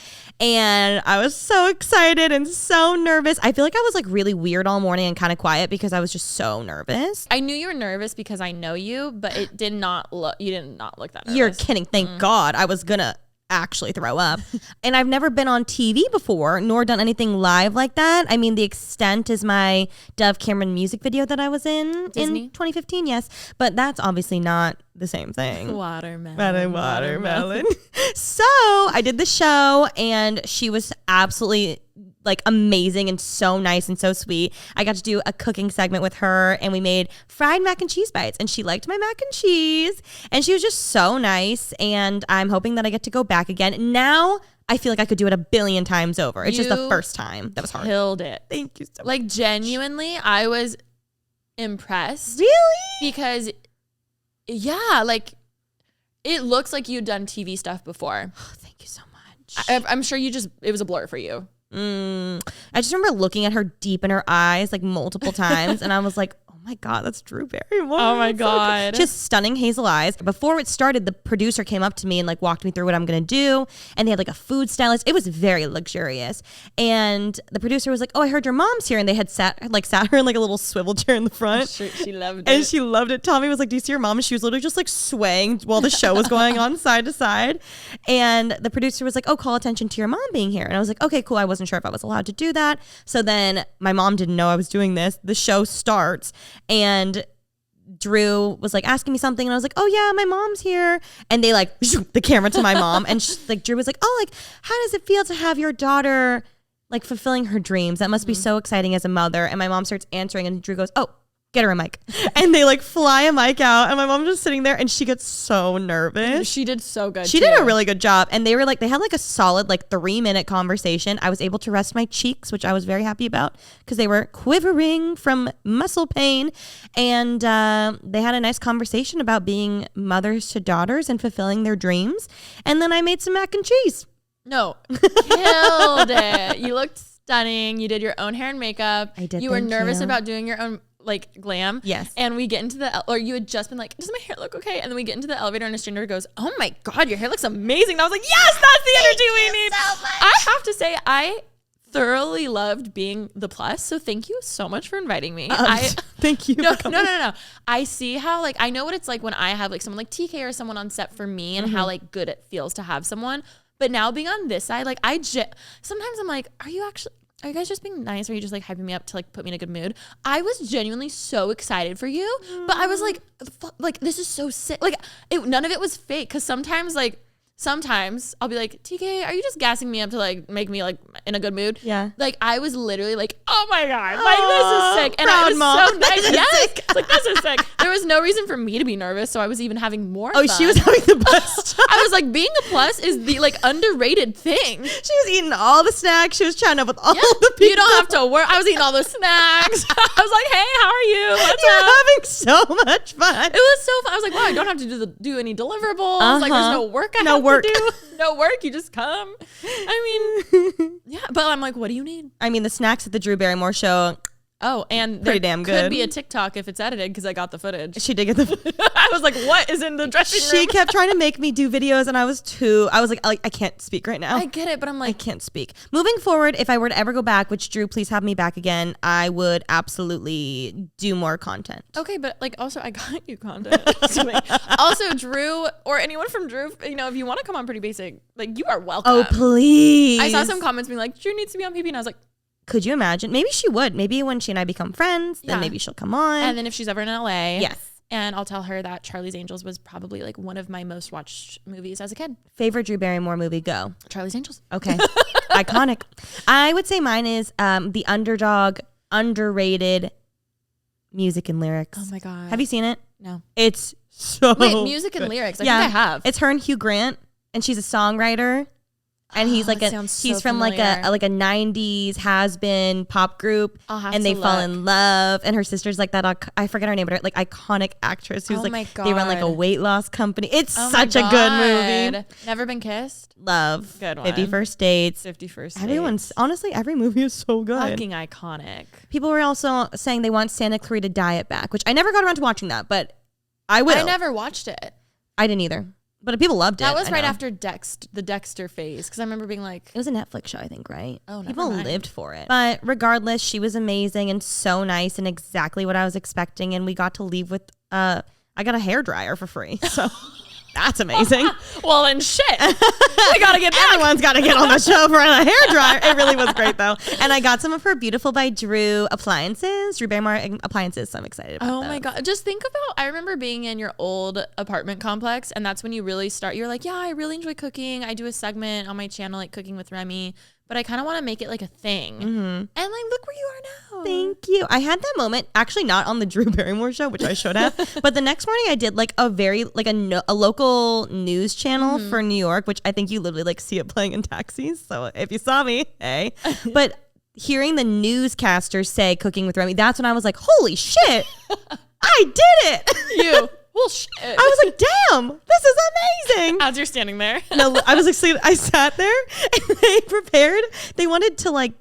And I was so excited and so nervous. I feel like I was like really weird all morning and kind of quiet because I was just so nervous. I knew you were nervous because I know you, but it did not look. You did not look that nervous. You're kidding. Thank God. I was gonna actually throw up. And I've never been on TV before, nor done anything live like that. I mean, the extent is my Dove Cameron music video that I was in Disney? In 2015, yes. But that's obviously not the same thing. Watermelon. So I did the show and she was absolutely like amazing and so nice and so sweet. I got to do a cooking segment with her and we made fried mac and cheese bites and she liked my mac and cheese and she was just so nice and I'm hoping that I get to go back again. Now I feel like I could do it 1 billion times over. It's just the first time. That was hard. Killed it. Thank you so much. Like genuinely, I was impressed. Really? Because yeah, like it looks like you'd done TV stuff before. Oh, thank you so much. I'm sure it was a blur for you. I just remember looking at her deep in her eyes like multiple times and I was like, oh my God, that's Drew Barrymore. Oh my That's so God. good. She has stunning hazel eyes. Before it started, the producer came up to me and like walked me through what I'm going to do. And they had like a food stylist. It was very luxurious. And the producer was like, oh, I heard your mom's here. And they had sat her in like a little swivel chair in the front. Sure, she loved And it. she loved it. Tommy was like, do you see your mom? And she was literally just like swaying while the show was going on side to side. And the producer was like, oh, call attention to your mom being here. And I was like, okay, cool. I wasn't sure if I was allowed to do that. So then my mom didn't know I was doing this. The show starts and Drew was like asking me something and I was like, oh yeah, my mom's here. And they like the camera to my mom and like Drew was like, oh, like how does it feel to have your daughter like fulfilling her dreams? That must be so exciting as a mother. And my mom starts answering and Drew goes, oh, get her a mic. And they like fly a mic out and my mom's just sitting there and she gets so nervous. She did so good. She did a really good job. And they were like, they had like a solid like 3-minute conversation. I was able to rest my cheeks, which I was very happy about because they were quivering from muscle pain. And they had a nice conversation about being mothers to daughters and fulfilling their dreams. And then I made some mac and cheese. No, killed it. You looked stunning. You did your own hair and makeup. I did, You were thank nervous you. about doing your own like glam. Yes. And we get into or you had just been like, does my hair look okay? And then we get into the elevator and a stranger goes, oh my God, your hair looks amazing. And I was like, yes, that's the energy we need. so much. I have to say, I thoroughly loved being the plus. So thank you so much for inviting me. Thank you. No. I see how like, I know what it's like when I have like someone like TK or someone on set for me and how like good it feels to have someone. But now being on this side, like sometimes I'm like, are you guys just being nice? Or are you just like hyping me up to like put me in a good mood? I was genuinely so excited for you, but I was like, this is so sick. Like none of it was fake. Cause sometimes I'll be like, TK, are you just gassing me up to like make me like in a good mood? Yeah. Like I was literally like, oh my God, like this is sick. And proud I was mom. so nice. This is Yes. sick. Like this is sick. There was no reason for me to be nervous. So I was even having more Oh, fun. she was having the best time. I was like, being a plus is the like underrated thing. She was eating all the snacks. She was chatting up with all the people. You don't have to work. I was eating all those snacks. I was like, hey, how are you? What's You're up? having so much fun. It was so fun. I was like, wow, I don't have to do any deliverables. Like, there's no work I have work. to do. No work. You just come. I mean, yeah. But I'm like, what do you need? I mean, the snacks at the Drew Barrymore show, Oh, and Pretty there damn could good. be a TikTok if it's edited because I got the footage. she did get the... I was like, what is in the dressing She room? kept trying to make me do videos and I was like, I can't speak right now. I get it, but I'm I like, can't speak. Moving forward, if I were to ever go back, which Drew, please have me back again, I would absolutely do more content. okay, but like also I got you content. Also, Drew or anyone from Drew, you know, if you want to come on Pretty Basic, like you are welcome. Oh, please. I saw some comments being like, Drew needs to be on PB, and I was like, Could you imagine? Maybe she would. Maybe when she and I become friends, then Yeah. maybe she'll come on. and then if she's ever in LA, Yes. and I'll tell her that Charlie's Angels was probably like one of my most watched movies as a kid. Favorite Drew Barrymore movie, go. Charlie's Angels. Okay. Iconic. I would say mine is The Underdog, underrated music and lyrics. Oh my God. Have you seen it? No. It's so Wait, music and good. lyrics. I think I have. It's her and Hugh Grant, and she's a songwriter. And he's like that sounds so he's from like familiar. a 90s has-been pop group, I'll have and they to fall look. in love. And her sister's like that, I forget her name, but like iconic actress who's Oh like my they run like a God. weight loss company. It's Oh my such a good movie. God. Never Been Kissed. Love. Good one. 50 First Dates. 51st. Everyone's honestly every movie is so good. fucking iconic. People were also saying they want Santa Clarita Diet back, which I never got around to watching that, but I will. I never watched it. I didn't either. But people loved it. That was I right know. after the Dexter phase because I remember being like, It was a Netflix show, I think, right? Oh, never people mind. lived for it. But regardless, she was amazing and so nice and exactly what I was expecting. And we got to leave with I got a hairdryer for free. So that's amazing. well, then shit. We gotta get back. Everyone's got to get on the show for a hairdryer. It really was great though. And I got some of her Beautiful by Drew appliances, Drew Barrymore appliances. So I'm excited about Oh my those. God. Just think about, I remember being in your old apartment complex and that's when you really start, you're like, yeah, I really enjoy cooking. I do a segment on my channel, like Cooking with Remy, but I kind of want to make it like a thing. And like, look where you are now. Thank you. I had that moment, actually not on the Drew Barrymore show, which I should have, but the next morning I did like a local news channel for New York, which I think you literally like see it playing in taxis. So if you saw me, hey. But hearing the newscaster say Cooking with Remy, that's when I was like, holy shit, I did it. You. Well, shit. I was like, damn, this is amazing. As you're standing there. No, I was excited. I sat there and they wanted to like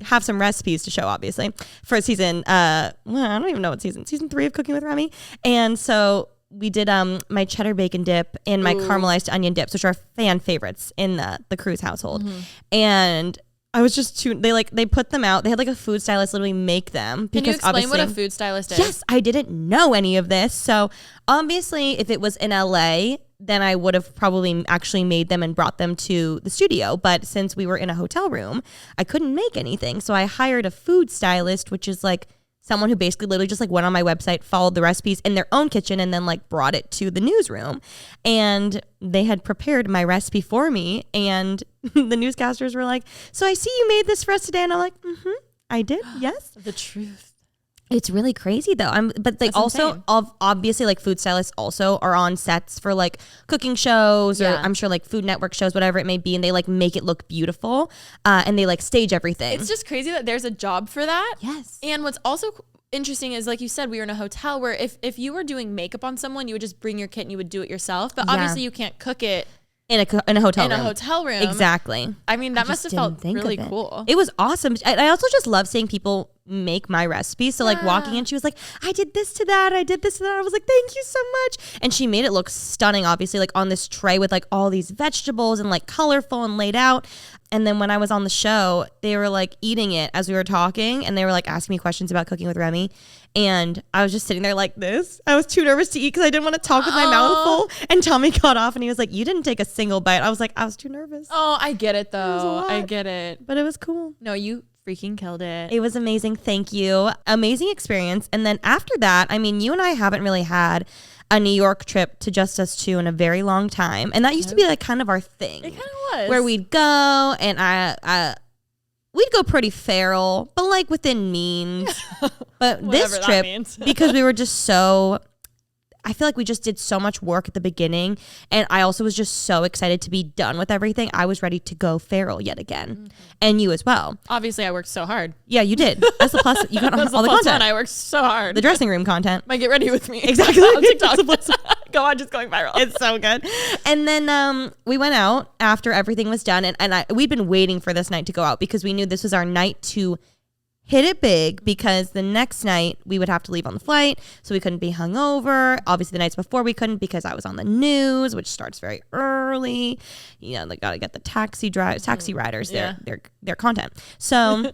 have some recipes to show, obviously, for season, I don't even know what season 3 of Cooking with Remy. And so we did my cheddar bacon dip and my caramelized onion dips, which are fan favorites in the Cruz household. And I was just they put them out. They had like a food stylist literally make them. Can you explain what a food stylist is? Yes, I didn't know any of this. So obviously if it was in LA, then I would have probably actually made them and brought them to the studio. But since we were in a hotel room, I couldn't make anything. So I hired a food stylist, which is like someone who basically literally just like went on my website, followed the recipes in their own kitchen, and then like brought it to the newsroom. And they had prepared my recipe for me. And the newscasters were like, so I see you made this for us today. And I'm like, I did. Yes. The truth. It's really crazy though. But they That's also insane. obviously like food stylists also are on sets for like cooking shows or I'm sure like Food Network shows, whatever it may be, and they like make it look beautiful and they like stage everything. It's just crazy that there's a job for that. Yes. And what's also interesting is, like you said, we were in a hotel where if you were doing makeup on someone, you would just bring your kit and you would do it yourself. But obviously you can't cook it in a hotel room. hotel room. Exactly. I mean, that must have felt really cool. It was awesome. I also just love seeing people make my recipes. So like walking in, she was like, I did this to that. I did this to that. I was like, thank you so much. And she made it look stunning, obviously, like on this tray with like all these vegetables and like colorful and laid out. And then when I was on the show, they were like eating it as we were talking, and they were like asking me questions about Cooking with Remy. And I was just sitting there like this. I was too nervous to eat because I didn't want to talk with my mouth full. And Tommy got off and he was like, you didn't take a single bite. I was like, I was too nervous. Oh, I get it though. I get it. But it was cool. No, you freaking killed it. It was amazing. Thank you. Amazing experience. And then after that, I mean, you and I haven't really had a New York trip to just us two in a very long time. And that used to be like kind of our thing. It kind of was. Where we'd go and we'd go pretty feral, but like within means. But this trip, because we were just so, I feel like we just did so much work at the beginning. And I also was just so excited to be done with everything. I was ready to go feral yet again. And you as well. Obviously, I worked so hard. Yeah, you did. That's the plus. You got all the content. I worked so hard. The dressing room content. My get ready with me. Exactly. On TikTok. Go on, just going viral. It's so good. And then we went out after everything was done. And we'd been waiting for this night to go out because we knew this was our night to hit it big, because the next night we would have to leave on the flight, so we couldn't be hungover. Obviously the nights before we couldn't because I was on the news, which starts very early. You know, they gotta get the taxi riders their content. So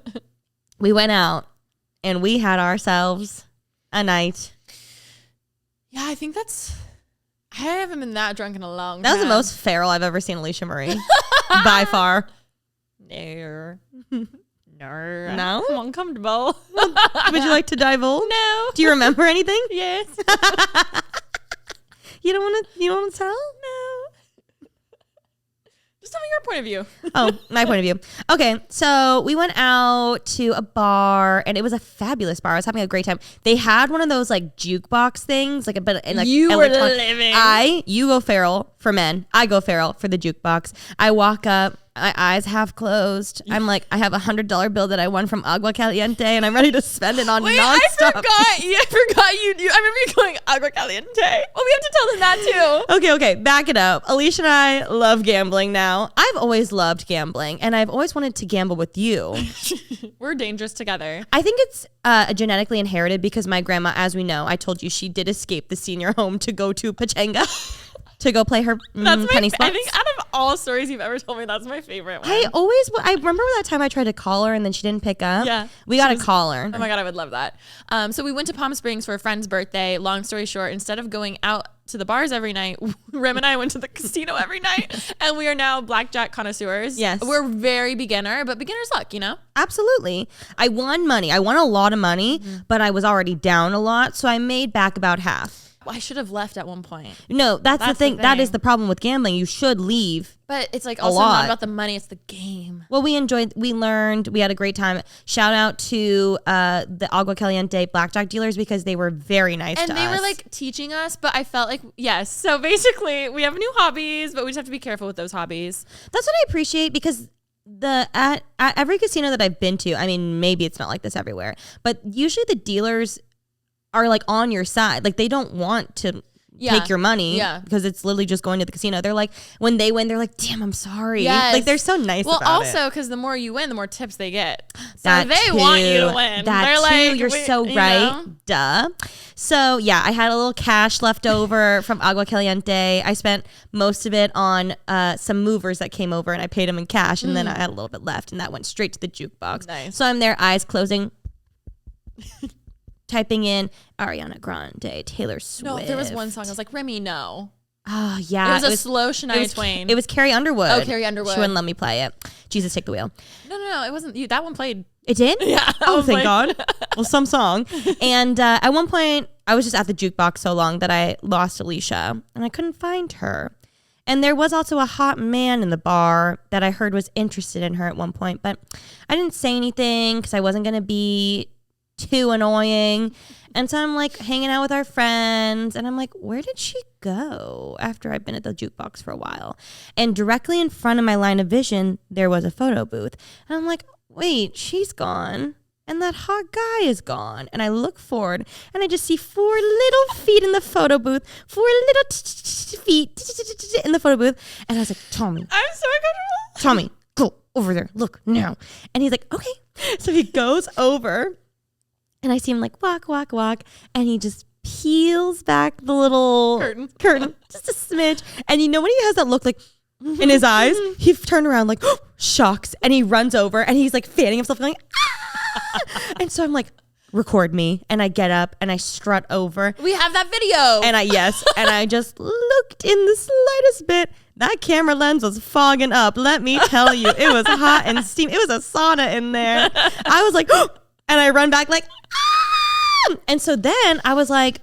we went out and we had ourselves a night. Yeah, I think I haven't been that drunk in a long time. That was the most feral I've ever seen Alisha Marie by far. No. No? I'm uncomfortable. Would you like to divulge? No. Do you remember anything? Yes. You don't want to tell? No. Just tell me your point of view. Oh, my point of view. Okay, so we went out to a bar, and it was a fabulous bar. I was having a great time. They had one of those like jukebox things, like a bit like you were living. You go feral for men. I go feral for the jukebox. I walk up. My eyes half closed. I'm like, I have $100 bill that I won from Agua Caliente, and I'm ready to spend it on nonstop. I forgot you. I remember you going Agua Caliente. Well, we have to tell them that too. Okay. Back it up. Alisha and I love gambling now. I've always loved gambling, and I've always wanted to gamble with you. We're dangerous together. I think it's genetically inherited because my grandma, as we know, I told you she did escape the senior home to go to Pachanga. To go play her penny slots. I think out of all stories you've ever told me, that's my favorite one. I remember that time I tried to call her and then she didn't pick up. Yeah. We got to call her. Oh my God, I would love that. So we went to Palm Springs for a friend's birthday. Long story short, instead of going out to the bars every night, Rem and I went to the casino every night, and we are now blackjack connoisseurs. Yes. We're very beginner, but beginner's luck, you know? Absolutely. I won money. I won a lot of money, but I was already down a lot, so I made back about half. I should have left at one point. No, that's the thing. That is the problem with gambling. You should leave. But it's like also not about the money, it's the game. Well, we learned, we had a great time. Shout out to the Agua Caliente blackjack dealers because they were very nice to us. And they were like teaching us, but I felt like, yes. So basically we have new hobbies, but we just have to be careful with those hobbies. That's what I appreciate because at every casino that I've been to, I mean, maybe it's not like this everywhere, but usually the dealers are like on your side. Like they don't want to take your money. Yeah. Because it's literally just going to the casino. They're like, when they win, they're like, damn, I'm sorry. Yes. Like, they're so nice well, about also, because the more you win, the more tips they get. So That they too. want you to win. That They're too. like, You're so you right. know? Duh. So yeah, I had a little cash left over from Agua Caliente. I spent most of it on some movers that came over, and I paid them in cash, and then I had a little bit left, and that went straight to the jukebox. Nice. So I'm there, eyes closing, typing in Ariana Grande, Taylor Swift. No, there was one song. I was like, Remy, no. Oh yeah, It was a slow Shania Twain. It was Carrie Underwood. Oh, Carrie Underwood. She wouldn't let me play it. Jesus, take the wheel. No, it wasn't you. That one played. It did? Yeah. Oh, thank God. Well, some song. And at one point, I was just at the jukebox so long that I lost Alisha, and I couldn't find her. And there was also a hot man in the bar that I heard was interested in her at one point, but I didn't say anything because I wasn't going to be too annoying. And so I'm like hanging out with our friends, and I'm like, where did she go after I've been at the jukebox for a while? And directly in front of my line of vision, there was a photo booth. And I'm like, wait, she's gone. And that hot guy is gone. And I look forward, and I just see 4 little feet in the photo booth, 4 little feet in the photo booth. And I was like, Tommy, I'm so uncomfortable. Tommy, go over there. Look now. And he's like, okay. So he goes over, and I see him like walk, and he just peels back the little curtain just a smidge. And you know when he has that look like in his eyes, he turned around like shocks, and he runs over, and he's like fanning himself going, ah! And so I'm like, record me. And I get up and I strut over. We have that video. And I just looked in the slightest bit. That camera lens was fogging up. Let me tell you, it was hot and steamy. It was a sauna in there. I was like, and I run back like, ah! And so then I was like,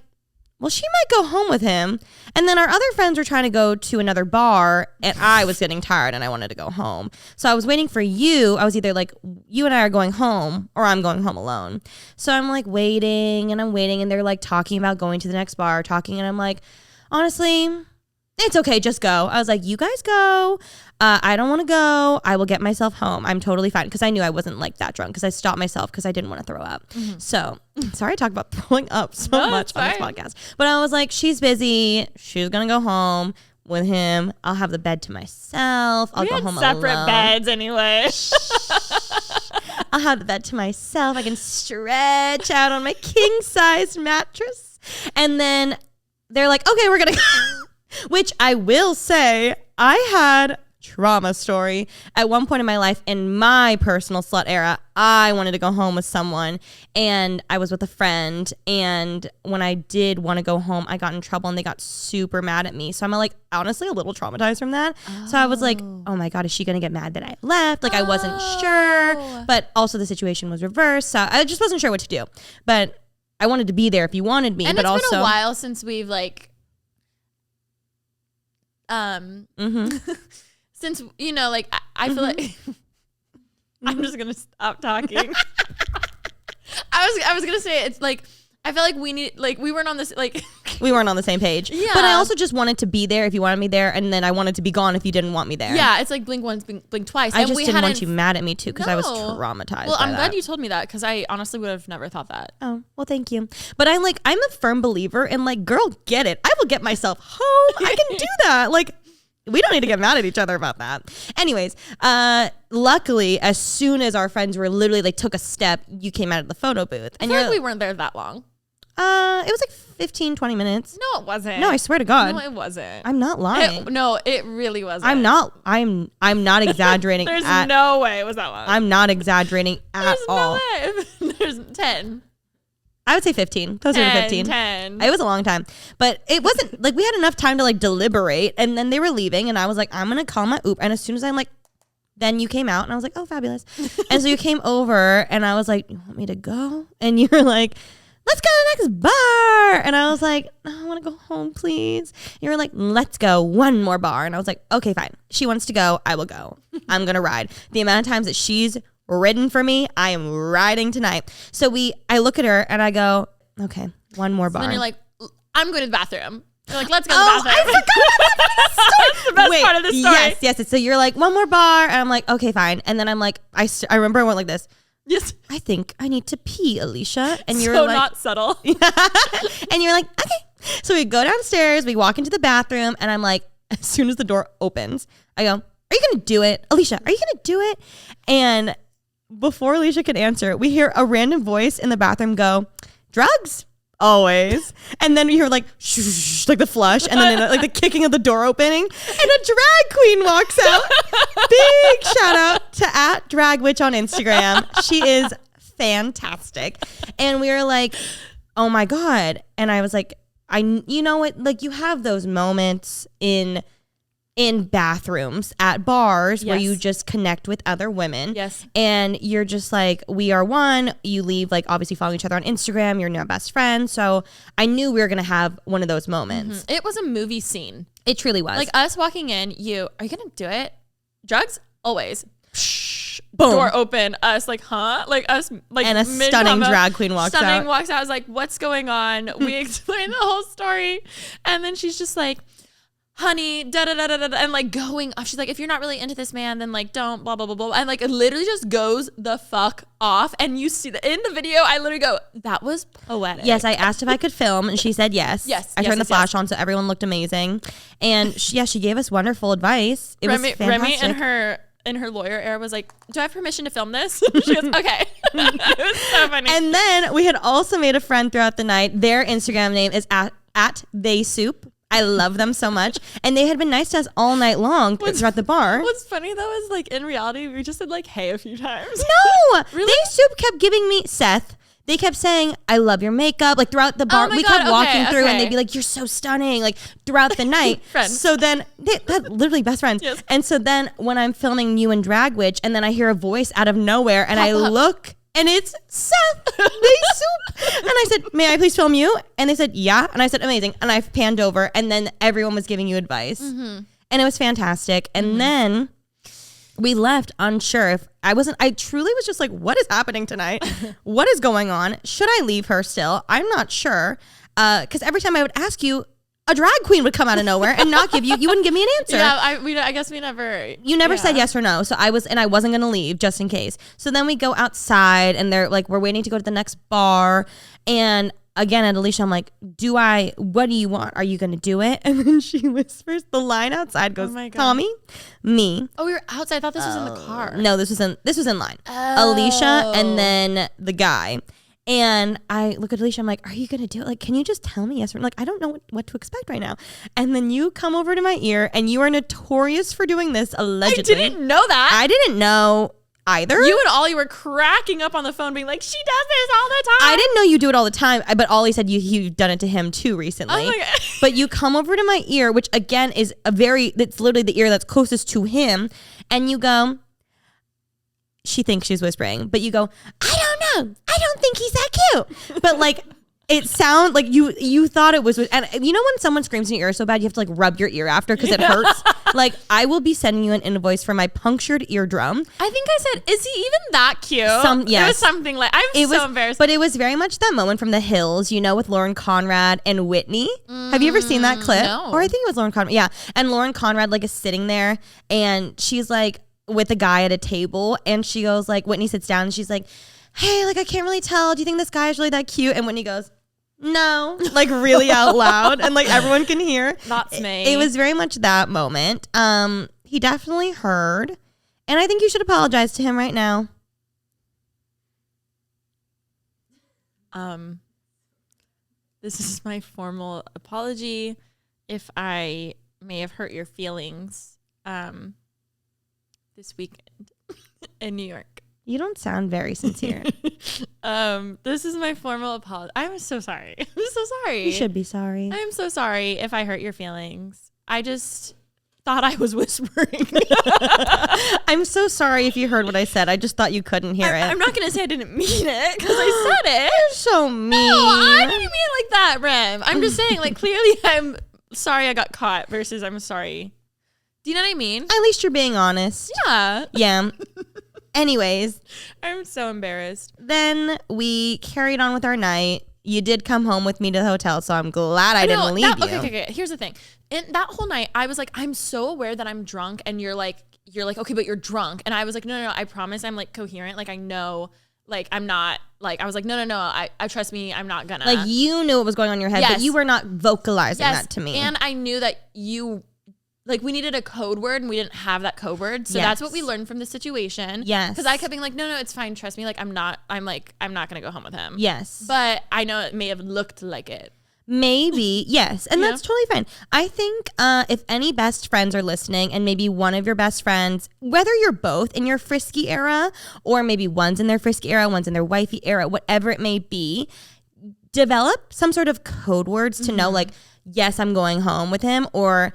well, she might go home with him. And then our other friends were trying to go to another bar, and I was getting tired and I wanted to go home. So I was waiting for you. I was either like, you and I are going home, or I'm going home alone. So I'm like waiting, and they're like talking about going to the next bar, and I'm like, honestly, it's okay, just go. I was like, you guys go. I don't want to go. I will get myself home. I'm totally fine, because I knew I wasn't like that drunk, because I stopped myself because I didn't want to throw up. So sorry I talk about throwing up so much on this podcast. But I was like, she's busy. She's going to go home with him. I'll have the bed to myself. I'll go home separate alone. beds anyway. I'll have the bed to myself. I can stretch out on my king size mattress. And then they're like, okay, we're going to go. Which I will say, I had trauma story at one point in my life. In my personal slut era, I wanted to go home with someone, and I was with a friend, and when I did want to go home, I got in trouble, and they got super mad at me. So I'm like, honestly, a little traumatized from that. So I was like, oh my God, is she gonna get mad that I left? Like, I wasn't sure, but also the situation was reversed, so I just wasn't sure what to do. But I wanted to be there if you wanted me. And but it's also been a while since we've like since, you know, like I feel like I'm just gonna stop talking. I was gonna say, it's like, I feel like we weren't on this, like we weren't on the same page. Yeah. But I also just wanted to be there if you wanted me there, and then I wanted to be gone if you didn't want me there. yeah, it's like blink once, blink twice. I And just we didn't want hadn't- you mad at me too, because I was No. traumatized. Well, by I'm that. glad you told me that, because I honestly would have never thought that. Oh, well, thank you. But I'm a firm believer in like, girl, get it. I will get myself home. I can do that. Like, we don't need to get mad at each other about that. Anyways, luckily, as soon as our friends were literally like took a step, you came out of the photo booth. And And we weren't there that long. it was like 15, 20 minutes. No, it wasn't. No, I swear to God. No, it wasn't. I'm not lying. No, it really wasn't. I'm not exaggerating. There's no way it was that long. I'm not exaggerating at There's all. no way. There's 10. I would say 15. Closer to 15. 10. It was a long time, but it wasn't like we had enough time to like deliberate, and then they were leaving, and I was like, I'm gonna call my Uber. And as soon as I'm like, then you came out, and I was like, oh, fabulous. And so you came over, and I was like, you want me to go? And you were like, let's go to the next bar. And I was like, no, I want to go home, please. You were like, let's go one more bar. And I was like, okay, fine. She wants to go. I will go. I'm gonna ride. The amount of times that she's ridden for me, I am riding tonight. So I look at her and I go, okay, one more bar. And then you're like, I'm going to the bathroom. You're like, let's go to the bathroom. I forgot about that story. That's the best part of the story. Yes. So you're like, one more bar. And I'm like, okay, fine. And then I'm like, I remember I went like this. Yes. I think I need to pee, Alisha. And So you're like, not subtle. and you're like, okay. So we go downstairs, we walk into the bathroom, and I'm like, as soon as the door opens, I go, are you going to do it? Alisha, are you going to do it? And before Alisha could answer, we hear a random voice in the bathroom go, drugs? Always. And then we hear like, shh, like the flush, and then like the kicking of the door opening, and a drag queen walks out. Big shout out to @dragwitch on Instagram. She is fantastic. And we were like, oh my God. And I was like, you know what? Like, you have those moments in bathrooms at bars where you just connect with other women. Yes. And you're just like, we are one. You leave, like, obviously following each other on Instagram. You're now best friends. So I knew we were going to have one of those moments. It was a movie scene. It truly was. Like us walking in, are you going to do it? Drugs? Always. Boom. Door open, us like, huh? Like us, like, and a stunning drag queen walks out. I was like, what's going on? We explained the whole story. And then she's just like, honey, da da da da da, and like going off. She's like, if you're not really into this man, then like don't, blah blah blah blah, and like it literally just goes the fuck off. And you see in the video, I literally go, that was poetic. Yes, I asked if I could film, and she said yes. Yes, I turned the yes, flash on, so everyone looked amazing. And she gave us wonderful advice. It was fantastic. Remy in her lawyer era was like, do I have permission to film this? She goes, okay. It was so funny. And then we had also made a friend throughout the night. Their Instagram name is at @theysoup. I love them so much. And they had been nice to us all night long throughout the bar. What's funny though is like in reality, we just said like, hey, a few times. No, Really? They Soup kept giving me, Seth, they kept saying, I love your makeup. Like throughout the bar, we kept walking through and they'd be like, you're so stunning. Like throughout the night. Friends. So then, they're literally best friends. Yes. And so then when I'm filming you and Drag Witch, and then I hear a voice out of nowhere and I look, and it's Seth, They Soup. And I said, may I please film you? And they said, yeah. And I said, amazing. And I panned over, and then everyone was giving you advice. And it was fantastic. And then we left unsure if I truly was just like, what is happening tonight? What is going on? Should I leave her still? I'm not sure. Because every time I would ask you, a drag queen would come out of nowhere and not give you wouldn't give me an answer. Yeah, I guess we never. You never said yes or no. So I wasn't going to leave just in case. So then we go outside and they're like, we're waiting to go to the next bar. And again, at Alisha, I'm like, what do you want? Are you going to do it? And then she whispers, the line outside goes, my God. Tommy, me. Oh, we were outside. I thought this was in the car. No, this was in line. Alisha and then the guy. And I look at Alisha, I'm like, are you going to do it? Like, can you just tell me yes or no? Like, I don't know what to expect right now. And then you come over to my ear, and you are notorious for doing this, allegedly. I didn't know that. I didn't know either. You and Ollie were cracking up on the phone being like, she does this all the time. I didn't know you do it all the time, but Ollie said you've done it to him too recently. Oh my God. But you come over to my ear, which again is it's literally the ear that's closest to him, and you go, she thinks she's whispering, but you go, I don't know. I don't think he's that cute. But like, it sounds like you thought it was, and you know when someone screams in your ear so bad, you have to like rub your ear after because it hurts? Like, I will be sending you an invoice for my punctured eardrum. I think I said, is he even that cute? Yes. It was something like, I'm so embarrassed. But it was very much that moment from The Hills, with Lauren Conrad and Whitney. Have you ever seen that clip? No. Or I think it was Lauren Conrad. Yeah. And Lauren Conrad like is sitting there and she's like with a guy at a table, and she goes like, Whitney sits down and she's like, hey, like I can't really tell. Do you think this guy is really that cute? And Whitney goes, no, like really out loud, and like everyone can hear. That's me. It was very much that moment. He definitely heard, and I think you should apologize to him right now. This is my formal apology if I may have hurt your feelings this weekend in New York. You don't sound very sincere. This is my formal apology. I'm so sorry. I'm so sorry. You should be sorry. I'm so sorry if I hurt your feelings. I just thought I was whispering. I'm so sorry if you heard what I said. I just thought you couldn't hear it. I'm not going to say I didn't mean it because I said it. You're so mean. No, I didn't mean it like that, Rem. I'm just saying, like, clearly I'm sorry I got caught versus I'm sorry. Do you know what I mean? At least you're being honest. Yeah. Yeah. Anyways. I'm so embarrassed. Then we carried on with our night. You did come home with me to the hotel, so I'm glad I didn't leave you. Okay. Here's the thing. In that whole night, I was like, I'm so aware that I'm drunk, and you're like, okay, but you're drunk. And I was like, no, I promise I'm like coherent. Like I know like, I'm not, like, I was like, no, I trust me, I'm not gonna. Like, you knew what was going on in your head, but Yes. you were not vocalizing Yes, that to me. and I knew that you, like, we needed a code word and we didn't have that code word. So that's what we learned from the situation. Yes. Because I kept being like, no, it's fine. Trust me. Like, I'm not going to go home with him. Yes. But I know it may have looked like it. Maybe, yes. And that's totally fine. I think if any best friends are listening and maybe one of your best friends, whether you're both in your frisky era or maybe one's in their frisky era, one's in their wifey era, whatever it may be, develop some sort of code words to know, like, yes, I'm going home with him, or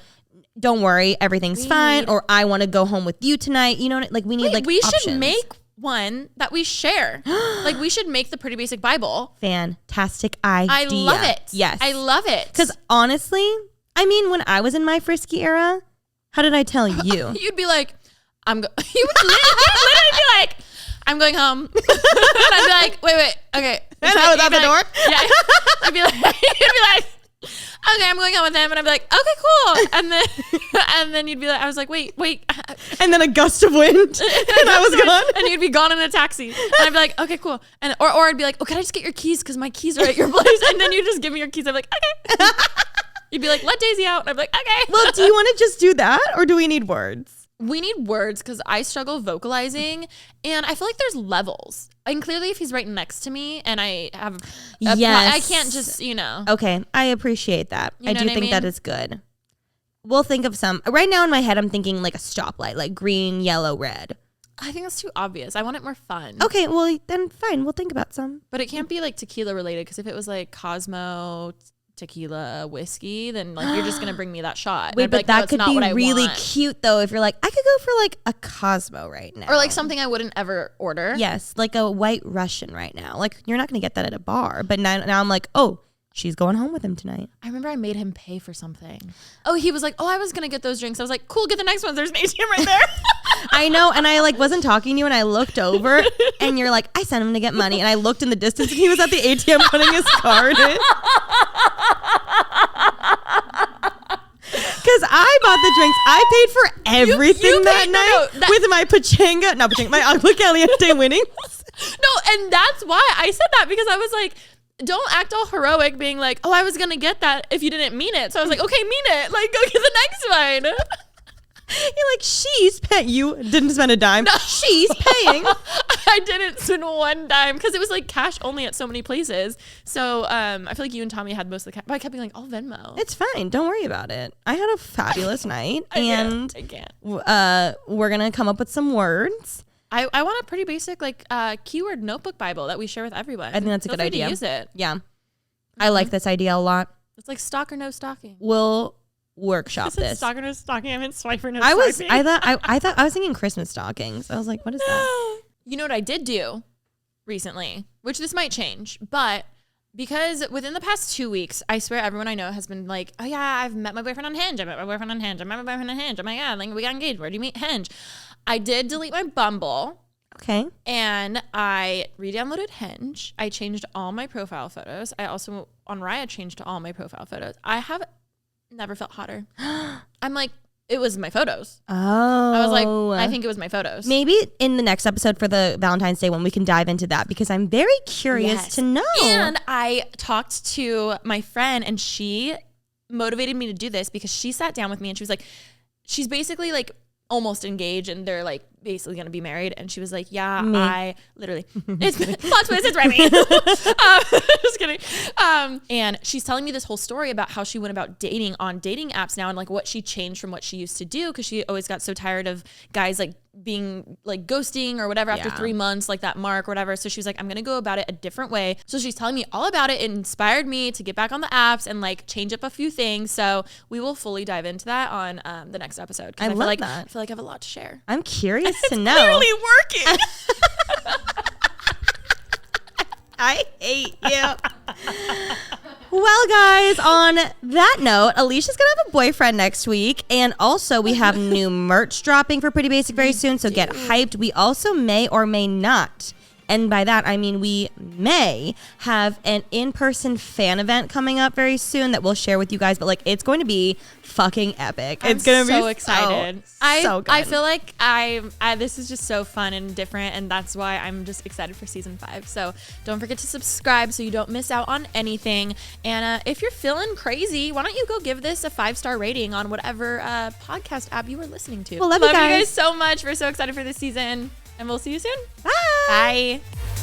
don't worry, everything's fine, or I want to go home with you tonight. You know, like, we need like we options. should make one that we share. Like, we should make the Pretty Basic Bible. Fantastic idea. I love it. Yes. I love it. Because honestly, I mean, when I was in my frisky era, how did I tell you? You'd be like, you would literally be like, I'm going home. And I'd be like, wait, okay. And I was out the door? Yeah. I'd be like, okay, I'm going home with him. And I'd be like, okay, cool. And then you'd be like, I was like, wait. And then a gust of wind, and I was gone. And you'd be gone in a taxi. And I'd be like, okay, cool. And or I'd be like, oh, can I just get your keys? Because my keys are at your place. And then you just give me your keys. I'm like, okay. You'd be like, let Daisy out. And I'd be like, okay. Well, do you want to just do that, or do we need words? We need words because I struggle vocalizing, and I feel like there's levels. And clearly, if he's right next to me and I have I can't just, Okay, I appreciate that. You I know do what I think that mean? is good. We'll think of some. Right now in my head, I'm thinking like a stoplight, like green, yellow, red. I think that's too obvious. I want it more fun. Okay, well then fine. We'll think about some. But it can't be like tequila related, because if it was like Cosmo, tequila, whiskey, then like you're just gonna bring me that shot. Wait, And I'd be but like, no, that it's could not be what I really want. cute though. If you're like, I could go for like a Cosmo right now, Or like something I wouldn't ever order. Yes, like a White Russian right now. Like, you're not gonna get that at a bar. But now I'm like, oh, she's going home with him tonight. I remember I made him pay for something. Oh, he was like, oh, I was gonna get those drinks. I was like, cool, get the next ones. There's an ATM right there. I know, and I like wasn't talking to you, and I looked over, and you're like, I sent him to get money, and I looked in the distance, and he was at the ATM putting his card in. Because I bought the drinks, I paid for everything you that paid- night with my my Agua Caliente winnings. No, and that's why I said that, because I was like, don't act all heroic being like, oh, I was gonna get that if you didn't mean it. So I was like, okay, mean it. Like, go get the next one. You're like, she's paying. You didn't spend a dime. No. She's paying. I didn't spend one dime because it was like cash only at so many places. So I feel like you and Tommy had most of the cash. But I kept being like, I'll Venmo. It's fine. Don't worry about it. I had a fabulous night. I and can't. We're going to come up with some words. I want a pretty basic like keyword notebook Bible that we share with everyone. I think that's a Feel good free idea. to use it. Yeah. I like this idea a lot. It's like stock or no stocking. We'll workshop this. Stock or no stocking. I meant swipe or no I swiping. thought I was thinking Christmas stockings. I was like, what is that? You know what I did do recently, which this might change, but because within the past 2 weeks, I swear everyone I know has been like, oh yeah, I've met my boyfriend on Hinge. I met my boyfriend on Hinge. I met my boyfriend on Hinge. Oh my God, like we got engaged. Where do you meet Hinge? I did delete my Bumble. Okay. And I re-downloaded Hinge. I changed all my profile photos. I also, on Raya, changed all my profile photos. I have never felt hotter. I'm like, it was my photos. Oh. I was like, I think it was my photos. Maybe in the next episode for the Valentine's Day one, we can dive into that because I'm very curious to know. And I talked to my friend and she motivated me to do this because she sat down with me and she was like, she's basically like almost engaged and they're like basically going to be married. And she was like, yeah, I literally, it's plot twist, it's Remy. Just kidding. And she's telling me this whole story about how she went about dating on dating apps now and like what she changed from what she used to do because she always got so tired of guys like being like ghosting or whatever after 3 months, like that mark or whatever. So she was like, I'm going to go about it a different way. So she's telling me all about it. It inspired me to get back on the apps and like change up a few things. So we will fully dive into that on the next episode. I feel love like that. I feel like I have a lot to share. I'm curious to know. Clearly working. I hate you. Well, guys, on that note, Alicia's going to have a boyfriend next week. And also, we have new merch dropping for Pretty Basic very soon. So get hyped. We also may or may not And by that, I mean we may have an in-person fan event coming up very soon that we'll share with you guys. But like, it's going to be fucking epic. It's going to be so excited. so good. I feel like this is just so fun and different, and that's why I'm just excited for season 5. So don't forget to subscribe so you don't miss out on anything. And if you're feeling crazy, why don't you go give this a 5-star rating on whatever podcast app you are listening to. Well, love you you guys so much. We're so excited for this season, and we'll see you soon. Bye. Bye.